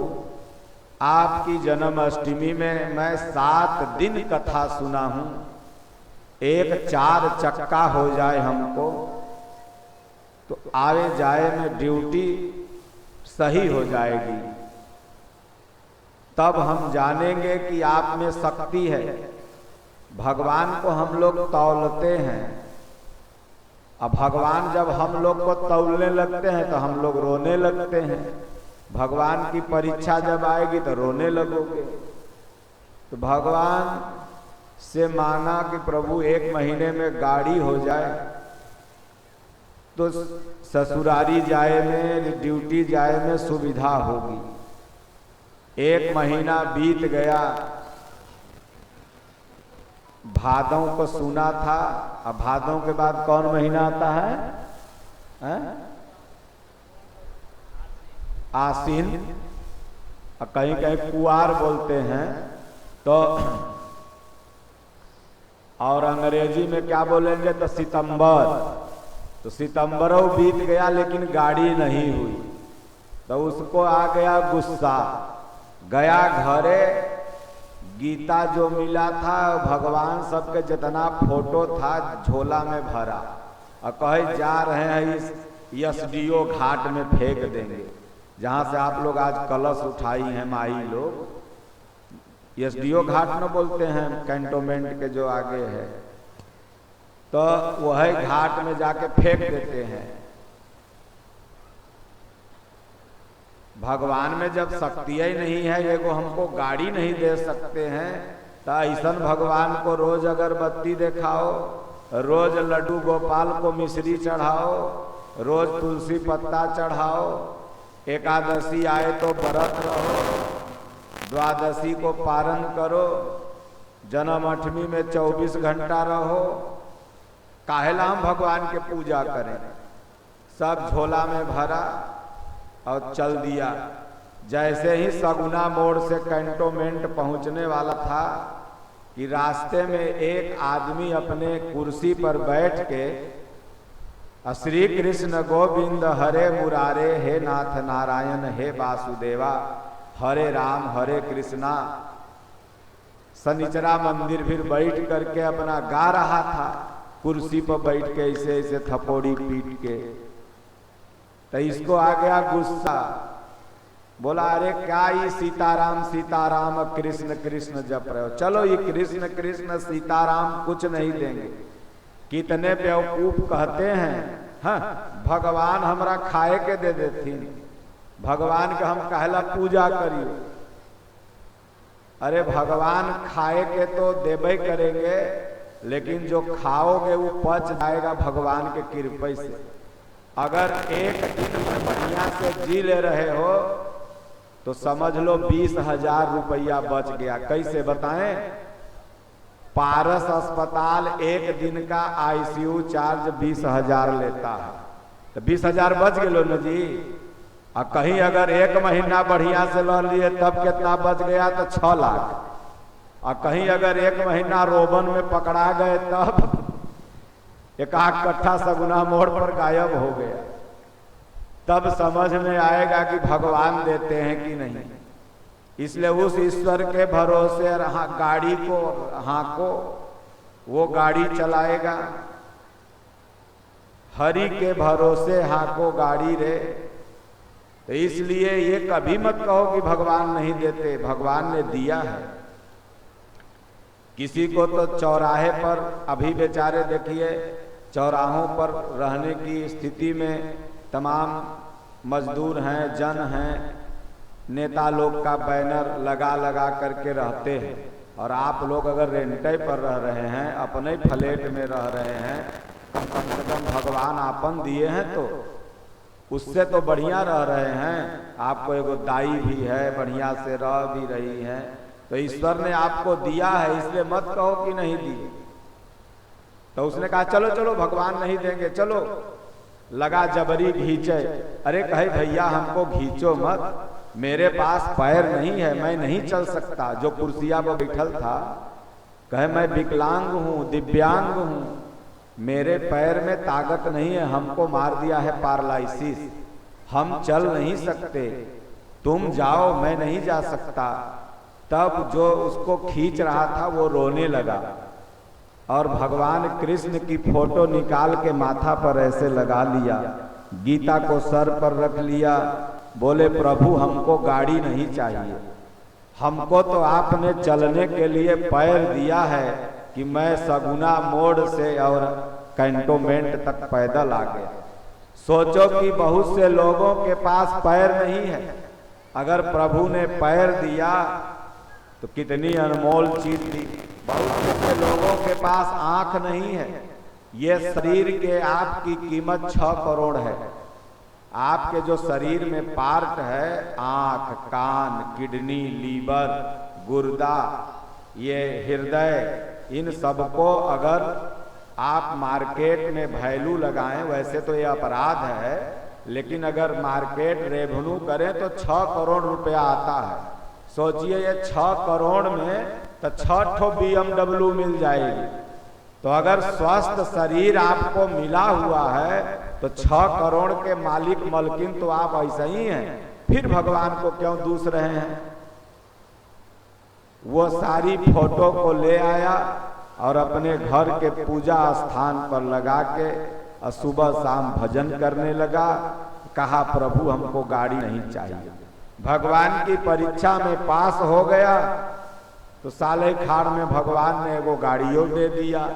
आपकी जन्माष्टमी में मैं 7 दिन कथा सुना हूं, एक 4 चक्का हो जाए हमको, तो आवे जाए में ड्यूटी सही हो जाएगी। तब हम जानेंगे कि आप में शक्ति है। भगवान को हम लोग तौलते हैं, अब भगवान जब हम लोग को तौलने लगते हैं तो हम लोग रोने लगते हैं। भगवान की परीक्षा जब आएगी तो रोने लगोगे। तो भगवान से मांगा कि प्रभु 1 महीने में गाड़ी हो जाए तो ससुरारी जाए में, ड्यूटी जाए में सुविधा होगी। 1 महीना बीत गया, भादों को सुना था। अब भादों के बाद कौन महीना आता है? आसीन, कहीं कहीं कुआर बोलते हैं। तो और अंग्रेजी में क्या बोलेंगे तो सितंबर। तो सितंबरों बीत गया लेकिन गाड़ी नहीं हुई, तो उसको आ गया गुस्सा। गया घरे, गीता जो मिला था भगवान सबके जितना फोटो था झोला में भरा और कहे जा रहे हैं इस एसडीओ घाट में फेंक देंगे, जहां से आप लोग आज कलश उठाई हैं माई लोग। एसडीओ घाट न बोलते हैं कैंटोनमेंट के जो आगे है, तो वही घाट में जाके फेंक देते हैं। भगवान में जब शक्ति ही नहीं है, एगो हमको गाड़ी नहीं दे सकते हैं, तो ऐसा भगवान को रोज अगरबत्ती दिखाओ, रोज लड्डू गोपाल को मिश्री चढ़ाओ, रोज तुलसी पत्ता चढ़ाओ, एकादशी आए तो व्रत रहो, द्वादशी को पारण करो, जन्माष्टमी में 24 घंटा रहो। काहेला हम भगवान के पूजा करें? सब झोला में भरा और चल दिया। जैसे ही सगुना मोड़ से कैंटोनमेंट पहुंचने वाला था कि रास्ते में एक आदमी अपने कुर्सी पर बैठ के श्री कृष्ण गोविंद हरे मुरारे, हे नाथ नारायण, हे वासुदेवा, हरे राम हरे कृष्णा, शनिचरा मंदिर फिर बैठ करके अपना गा रहा था, कुर्सी पर बैठ के ऐसे ऐसे थपोड़ी पीट के। तो इसको आ गया गुस्सा, बोला अरे क्या ये सीताराम सीताराम कृष्ण कृष्ण जप रहे हो? चलो ये कृष्ण कृष्ण सीताराम कुछ नहीं देंगे। कितने बेवकूफ कहते हैं हाँ भगवान हमरा खाए के दे देथिन, भगवान के हम कहला पूजा करियो। अरे भगवान खाए के तो देबे करेंगे, लेकिन जो खाओगे वो पच जाएगा भगवान के कृपा से। अगर एक दिन में बढ़िया से जी ले रहे हो तो समझ लो 20,000 रुपया बच गया। कैसे बताएं? पारस अस्पताल एक दिन का आईसीयू चार्ज 20,000 लेता है, तो 20,000 बच गए न जी। और कहीं अगर 1 महीना बढ़िया से लो लिए तब कितना बच गया? तो 6 लाख। और कहीं अगर 1 महीना रोबन में पकड़ा गए तब 1 कट्ठा सगुना मोड़ पर गायब हो गया। तब समझ में आएगा कि भगवान देते हैं कि नहीं। इसलिए उस ईश्वर के भरोसे गाड़ी को हाँको, वो गाड़ी चलाएगा। हरि के भरोसे हाको गाड़ी रे। तो इसलिए ये कभी मत कहो कि भगवान नहीं देते, भगवान ने दिया है। किसी को तो चौराहे पर, अभी बेचारे देखिए चौराहों पर रहने की स्थिति में तमाम मजदूर हैं, जन हैं, नेता लोग का बैनर लगा लगा करके रहते हैं। और आप लोग अगर रेंटे पर रह रहे हैं, अपने फ्लैट में रह रहे हैं, कम से कम भगवान आपन दिए हैं तो उससे तो बढ़िया रह रहे हैं। आपको एगो दाई भी है, बढ़िया से रह भी रही है, तो ईश्वर ने आपको दिया है, इसलिए मत कहो कि नहीं दी। तो उसने कहा चलो चलो भगवान नहीं देंगे, चलो। लगा जबरी घींचे। अरे कहे भैया हमको घींचो मत, मेरे पास पैर नहीं है, मैं नहीं चल सकता। जो कुर्सिया पर बैठल था कहे मैं विकलांग हूँ, दिव्यांग हूँ, मेरे पैर में ताकत नहीं है, हमको मार दिया है पैरालिसिस, हम चल नहीं सकते, तुम जाओ मैं नहीं जा सकता। तब जो उसको खींच रहा था वो रोने लगा और भगवान कृष्ण की फोटो निकाल के माथा पर ऐसे लगा लिया, गीता को सर पर रख लिया, बोले प्रभु हमको गाड़ी नहीं चाहिए, हमको तो आपने चलने के लिए पैर दिया है कि मैं सगुना मोड़ से और कैंटोनमेंट तक पैदल आ गया। सोचो कि बहुत से लोगों के पास पैर नहीं है, अगर प्रभु ने पैर दिया तो कितनी अनमोल चीज दी। बहुत से लोगों के पास आंख नहीं है, ये शरीर के आपकी कीमत 6 करोड़ है। आपके जो शरीर में पार्ट है, आंख, कान, किडनी, लीवर, गुर्दा, ये हृदय, इन सबको अगर आप मार्केट में वैल्यू लगाएं, वैसे तो ये अपराध है, लेकिन अगर मार्केट रेवेन्यू करें तो 6 करोड़ रुपया आता है। सोचिए ये 6 करोड़ में तो 6 ठो BMW मिल जाएगी। तो अगर स्वस्थ शरीर आपको मिला हुआ है तो 6 करोड़ के मालिक मलकिन तो आप ऐसे ही हैं, फिर भगवान को क्यों दूस रहे हैं। वो सारी फोटो को ले आया और अपने घर के पूजा स्थान पर लगा के सुबह शाम भजन करने लगा। कहा प्रभु हमको गाड़ी नहीं चाहिए। भगवान की परीक्षा में पास हो गया तो साले खाड़ में भगवान ने वो गाड़ियों दे दिया।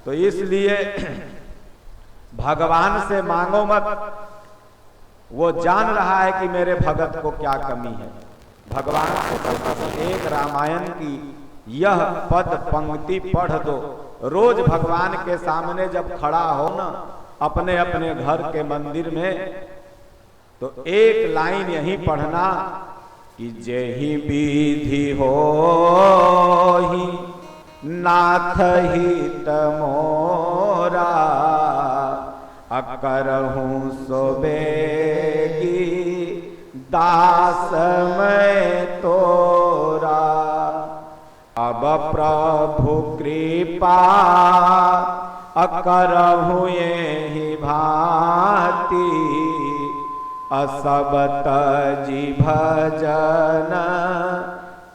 तो इसलिए भगवान से मांगो मत, वो जान रहा है कि मेरे भगत को क्या कमी है। भगवान से एक रामायण की यह पद पंक्ति पढ़ दो, रोज भगवान के सामने जब खड़ा हो ना अपने अपने घर के मंदिर में, तो एक लाइन यही पढ़ना कि जेहि विधि हो ही नाथ हित मोरा, अकरहूं सो बेगी दास मैं तोरा। अब प्रभु कृपा अकरहूं यही भांति, असबत जी भजन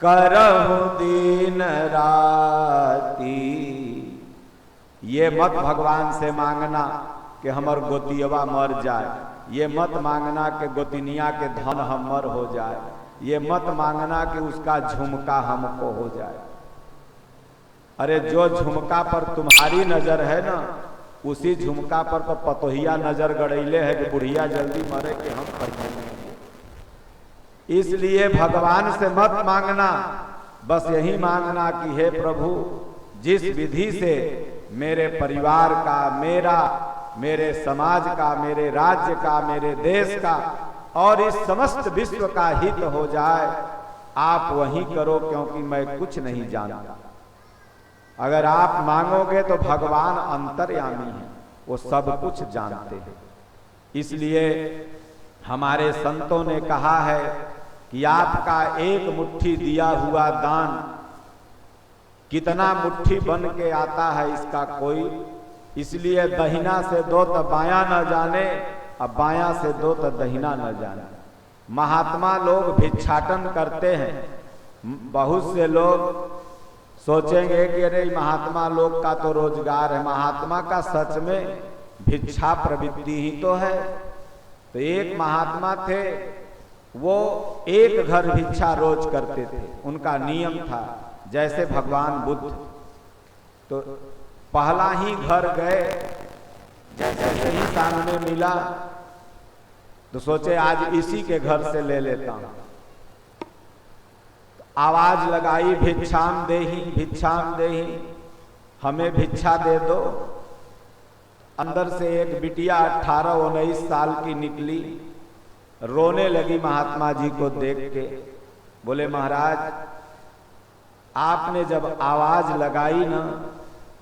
करहूं दिन राती। ये मत भगवान से मांगना कि हमर गोतियवा मर जाए, ये मत मांगना कि गोतिनिया के धन हमर हो जाए, ये मत मांगना कि उसका झुमका हमको हो जाए। अरे जो झुमका पर तुम्हारी नजर है ना, उसी झुमका पर तो पतोहिया नजर गड़ैले है कि बुढ़िया जल्दी मरे कि हम पहचाने। इसलिए भगवान से मत मांगना, बस यही मांगना कि हे प्रभु जिस विधि से मेरे परिवार का, मेरे समाज का, मेरे राज्य का, मेरे देश का और इस समस्त विश्व का हित हो जाए, आप वही करो, क्योंकि मैं कुछ नहीं जानता। अगर आप मांगोगे तो भगवान अंतर्यामी है, वो सब कुछ जानते हैं। इसलिए हमारे संतों ने कहा है कि आपका एक मुट्ठी दिया हुआ दान कितना मुट्ठी बन के आता है इसका कोई। इसलिए दहिना से दो तो बायां न जाने, अब बायां से दो तो दहिना न जाने। महात्मा लोग भिक्षाटन करते हैं। बहुत से लोग सोचेंगे कि अरे महात्मा लोग का तो रोजगार है। महात्मा का सच में भिक्षा प्रवृत्ति ही तो है। तो एक महात्मा थे, वो एक घर भिक्षा रोज करते थे, उनका नियम था। जैसे भगवान बुद्ध, तो पहला ही घर गए, जैसे ही सामने मिला तो सोचे आज इसी के घर से ले लेता हूं। आवाज लगाई, भिक्षाम देहि, भिक्षाम देहि, हमें भिक्षा दे दो। अंदर से एक बिटिया 18-19 साल की निकली, रोने लगी महात्मा जी को देख के। बोले महाराज, आपने जब आवाज लगाई ना,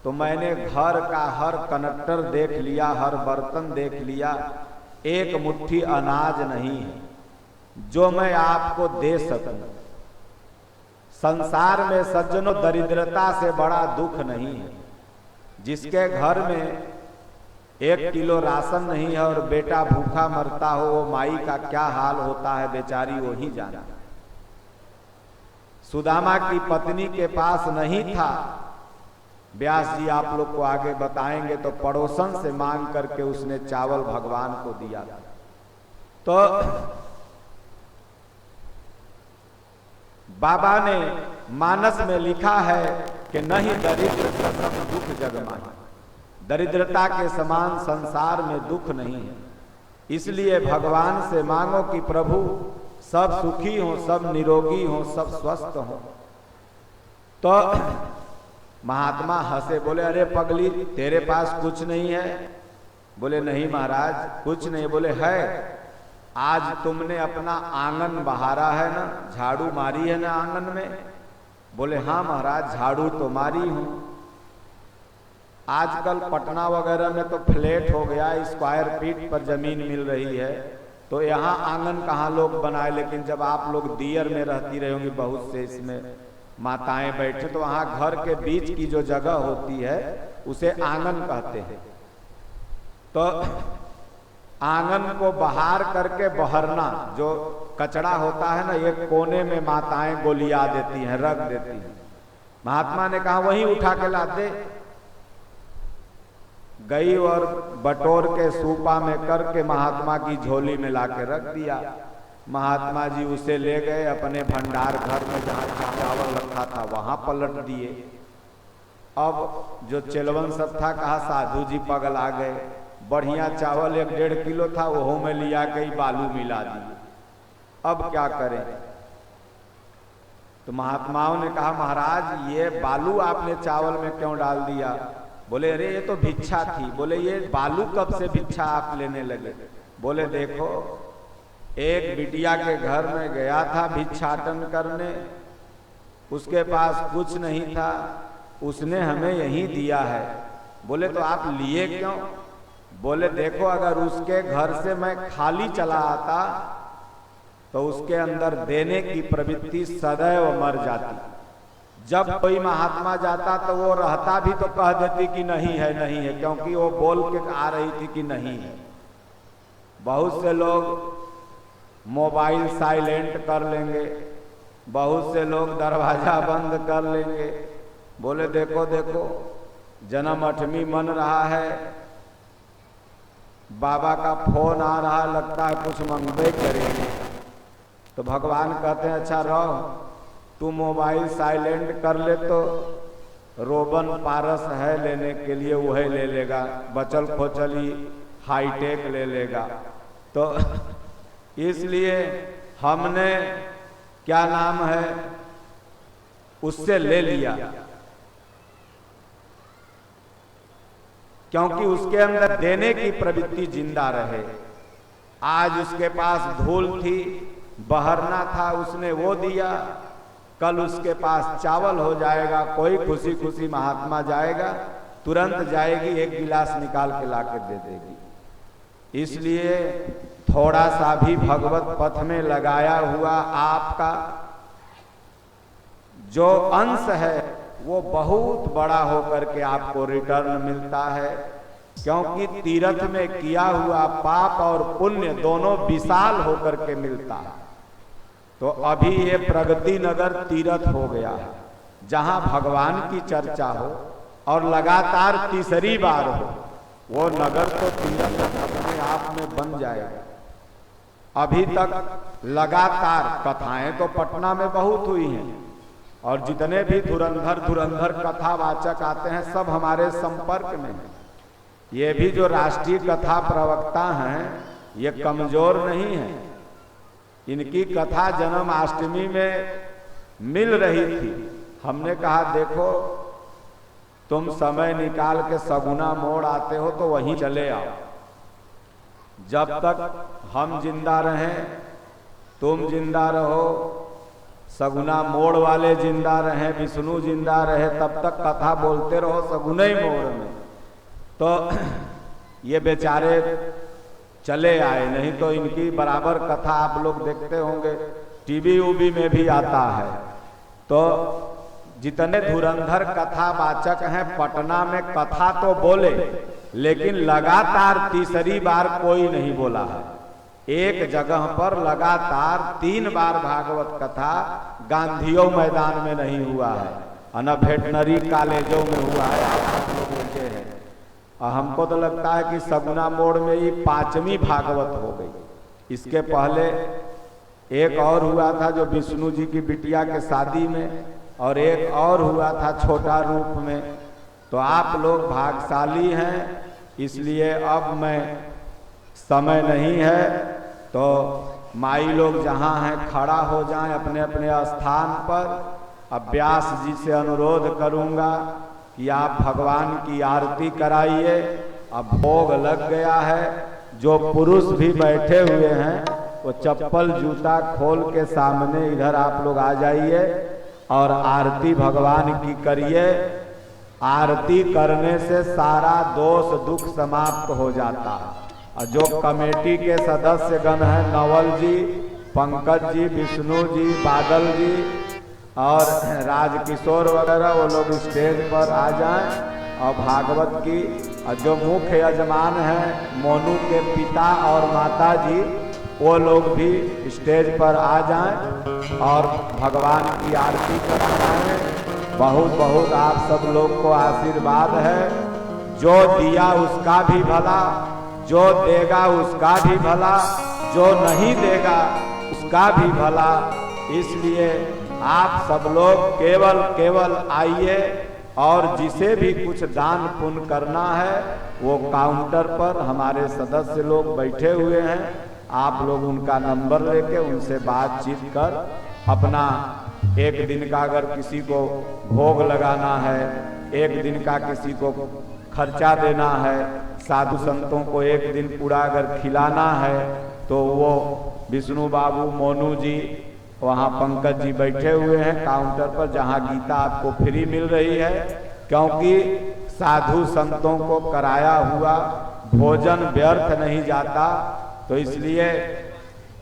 तो मैंने घर का हर कनेक्टर देख लिया, हर बर्तन देख लिया, एक मुट्ठी अनाज नहीं है जो मैं आपको दे सकूं। संसार में सज्जनों, दरिद्रता से बड़ा दुख नहीं है। जिसके घर में 1 किलो राशन नहीं है और बेटा भूखा मरता हो, वो माई का क्या हाल होता है बेचारी, वो ही जाना। सुदामा की पत्नी के पास नहीं था, व्यास जी आप लोग को आगे बताएंगे, तो पड़ोसन से मांग करके उसने चावल भगवान को दिया। तो बाबा ने मानस में लिखा है कि नहीं दरिद्र सम दुख जग माही, दरिद्रता के समान संसार में दुख नहीं है। इसलिए भगवान से मांगो कि प्रभु सब सुखी हो, सब निरोगी हो, सब स्वस्थ हो। तो महात्मा हंसे, बोले अरे पगली, तेरे पास कुछ नहीं है? बोले नहीं महाराज, कुछ नहीं। बोले है, आज तुमने अपना आंगन बहारा है ना, झाड़ू मारी है ना आंगन में? बोले हाँ महाराज, झाड़ू तो मारी हूं। आजकल पटना वगैरह में तो फ्लैट हो गया, स्क्वायर फीट पर जमीन मिल रही है, तो यहाँ आंगन कहाँ लोग बनाए। लेकिन जब आप लोग दियर में रहती रही होंगी, बहुत से इसमें माताएं बैठे, तो वहां घर के बीच की जो जगह होती है उसे आंगन कहते हैं। तो आंगन को बाहर करके बहरना, जो कचरा होता है ना, एक कोने में माताएं गोलिया देती हैं, रख देती हैं। महात्मा ने कहा वहीं उठा के ला दे। गई और बटोर के सूपा में करके महात्मा की झोली में लाके रख दिया। महात्मा जी उसे ले गए अपने भंडार घर में, जहाँ चावल रखा था वहां पलट दिए। अब जो चेलवन सब था, कहा साधु जी पगल आ गए, बढ़िया चावल 1-1.5 किलो था, वो में लिया गई बालू मिला दी, अब क्या करें? तो महात्माओं ने कहा महाराज ये बालू आपने चावल में क्यों डाल दिया? बोले अरे ये तो भिक्षा थी। बोले ये बालू कब से भिक्षा आप लेने लगे? बोले देखो, एक बिटिया के घर में गया था भिक्षाटन करने, उसके पास कुछ नहीं था, उसने हमें यही दिया है। बोले तो आप लिए क्यों? बोले देखो, अगर उसके घर से मैं खाली चला आता तो उसके अंदर देने की प्रवृत्ति सदैव मर जाती। जब कोई महात्मा जाता तो वो रहता भी तो कह देती कि नहीं है, नहीं है, क्योंकि वो बोल के आ रही थी कि नहीं है। बहुत से लोग मोबाइल साइलेंट कर लेंगे, बहुत से लोग दरवाजा बंद कर लेंगे। बोले देखो देखो, जन्म 8वीं मन रहा है, बाबा का फोन आ रहा, लगता है कुछ मंगवे करेंगे। तो भगवान कहते हैं अच्छा रहो, तू मोबाइल साइलेंट कर ले तो रोबन पारस है लेने के लिए, वह ले लेगा, बचल खोचली हाईटेक ले लेगा। तो इसलिए हमने क्या नाम है उससे ले लिया, क्योंकि उसके अंदर देने की प्रवृत्ति जिंदा रहे। आज उसके पास धूल थी, बहरना था, उसने वो दिया, कल उसके पास चावल हो जाएगा, कोई खुशी खुशी महात्मा जाएगा, तुरंत जाएगी, एक गिलास निकाल के लाकर दे देगी। इसलिए थोड़ा सा भी भगवत पथ में लगाया हुआ आपका जो अंश है वो बहुत बड़ा होकर के आपको रिटर्न मिलता है, क्योंकि तीर्थ में किया हुआ पाप और पुण्य दोनों विशाल होकर के मिलता है। तो अभी ये प्रगति नगर तीर्थ हो गया है, जहां भगवान की चर्चा हो और लगातार तीसरी बार हो, वो नगर तो तीरथ अपने आप में बन जाएगा। अभी तक लगातार कथाएं तो पटना में बहुत हुई हैं, और जितने भी धुरंधर कथावाचक आते हैं सब हमारे संपर्क में हैं। ये भी जो राष्ट्रीय कथा प्रवक्ता हैं ये कमजोर नहीं है। इनकी कथा जन्माष्टमी में मिल रही थी। हमने कहा देखो तुम समय निकाल के सगुना मोड़ आते हो तो वहीं चले आओ। जब तक हम जिंदा रहें, तुम जिंदा रहो, सगुना मोड़ वाले जिंदा रहें, विष्णु जिंदा रहे, तब तक कथा बोलते रहो सगुना ही मोड़ में। तो ये बेचारे चले आए, नहीं तो इनकी बराबर कथा आप लोग देखते होंगे, टीवी उवी में भी आता है। तो जितने धुरंधर कथावाचक हैं पटना में कथा तो बोले, लेकिन लगातार तीसरी बार कोई नहीं बोला है। एक जगह पर लगातार 3 बार भागवत कथा गांधीओ मैदान में नहीं हुआ है, न वेटनरी कॉलेजों में हुआ है, आप लोग देखे हैं। और हमको तो लगता है कि सगुना मोड़ में ही 5वीं भागवत हो गई। इसके पहले एक और हुआ था जो विष्णु जी की बिटिया के शादी में, और एक और हुआ था छोटा रूप में। तो आप लोग भाग्यशाली हैं, इसलिए अब मैं समय नहीं है तो माई लोग जहाँ हैं खड़ा हो जाएं अपने अपने स्थान पर। अब व्यास जी से अनुरोध करूँगा कि आप भगवान की आरती कराइए। अब भोग लग गया है। जो पुरुष भी बैठे हुए हैं वो चप्पल जूता खोल के सामने इधर आप लोग आ जाइए और आरती भगवान की करिए। आरती करने से सारा दोष दुख समाप्त हो जाता है। और जो कमेटी के सदस्य गण हैं, नवल जी, पंकज जी, विष्णु जी, बादल जी और राजकिशोर वगैरह, वो लोग स्टेज पर आ जाएं और भागवत की, और जो मुख्य यजमान हैं मोनू के पिता और माता जी, वो लोग भी स्टेज पर आ जाएं और भगवान की आरती कराएं। बहुत बहुत आप सब लोग को आशीर्वाद है। जो दिया उसका भी भला, जो देगा उसका भी भला, जो नहीं देगा उसका भी भला। इसलिए आप सब लोग केवल आइए, और जिसे भी कुछ दान पुण्य करना है वो काउंटर पर हमारे सदस्य लोग बैठे हुए हैं। आप लोग उनका नंबर लेके उनसे बातचीत कर अपना एक दिन का अगर किसी को भोग लगाना है, एक दिन का किसी को खर्चा देना है, साधु संतों को एक दिन पूरा अगर खिलाना है, तो वो विष्णु बाबू, मोनू जी, वहाँ पंकज जी बैठे हुए हैं काउंटर पर, जहाँ गीता आपको फ्री मिल रही है। क्योंकि साधु संतों को कराया हुआ भोजन व्यर्थ नहीं जाता। तो इसलिए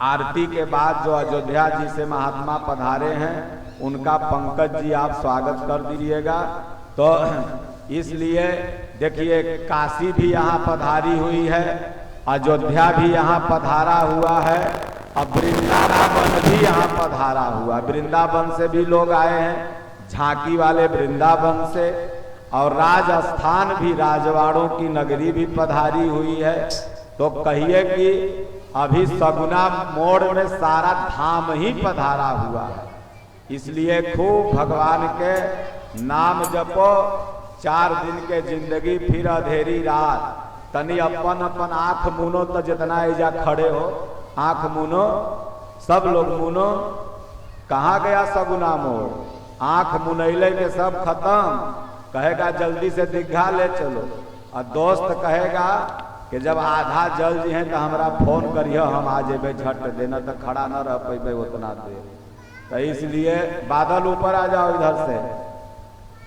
आरती के बाद जो अयोध्या जी से महात्मा पधारे हैं उनका पंकज जी आप स्वागत कर दीजिएगा। तो इसलिए देखिए काशी भी यहाँ पधारी हुई है, अयोध्या भी यहाँ पधारा हुआ है, अब वृंदावन भी यहाँ पधारा हुआ। वृंदावन से भी लोग आए हैं, झांकी वाले वृंदावन से, और राजस्थान भी, राजवाड़ों की नगरी भी पधारी हुई है। तो कहिए कि अभी सगुना मोड़ में सारा धाम ही पधारा हुआ है। इसलिए खूब भगवान के नाम जपो। 4 दिन के जिंदगी फिर अधेरी रात। तनी अपन अपन आंख मुनो, तो जितना एजा खड़े हो आंख मुनो, सब लोग मुनो। कहाँ गया सगुना मोड़? आंख मुनैले के सब खत्म। कहेगा जल्दी से दीघा ले चलो, और दोस्त कहेगा कि जब आधा जल जी हैं तो हमरा फोन करियो, हम आ जेबे झट देना, तो खड़ा न रह पेबे उतना देर। तो इसलिए बादल ऊपर आ जाओ इधर से।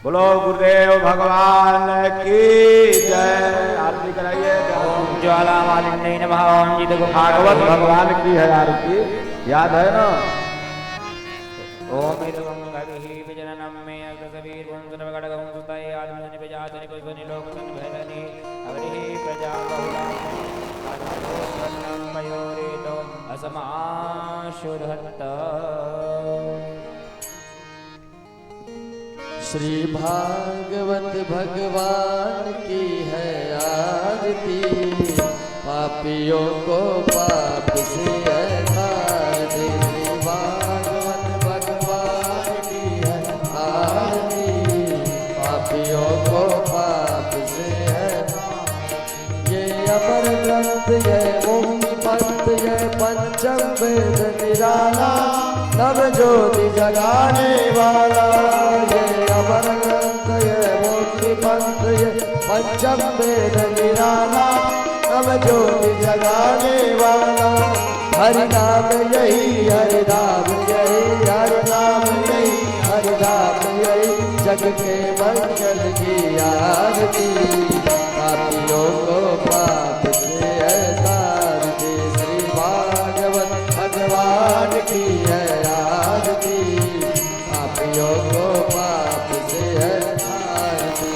बोलो गुरुदेव भगवान की जय। आरती कराइए। ज्वाला मालिन्यै नमः। ओम जी देखो भागवत भगवान की है आरती, याद है ना? ओम इदं गविहि विजननं मे अग्रसवीर वंशनव गडगं सुतये आत्मजनि प्रजातनि पुष्पनि लोकसन भैरनि अवरिहि प्रजा बहुला आत्मोन्नं मयूरितो असमाशुधत्त। श्री भागवत भगवान की है आरती, पापियों को पाप से है तार दे। श्री भागवत भगवान की है आरती, पापियों को पाप से है। ये अमर ग्रंथ ये मुक्ति पंथ ये पंचम वेद निराला, नव ज्योति जगाने वाला। ये अमर ग्रंथ ये मुक्ति पंथ ये पंचम वेद निराला, नव ज्योति जगाने वाला। हरि नाम यही हरि नाम यही हरि नाम यही हरि नाम यही, जग के मंगल की आरती, पापियों को पाप से है तार दे। श्री भागवत भगवान की है आरती, पापियों को पाप से है तार दे।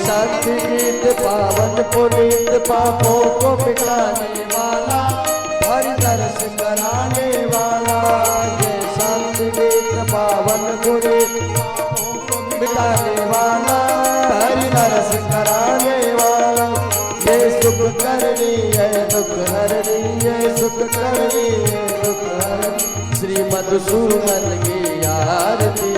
शांति गीत पावन पुनीत पापों को मिटाने वाला, हरि दर्श कराने वाला। ये शांति गीत पावन पुनीत पापों को मिटाने वाला, हरि दर्श कराने वाला। ये सुख करनी है दुख हरनी, ये सुख करनी है दुख हरनी, श्री मधुसूदन की आरती,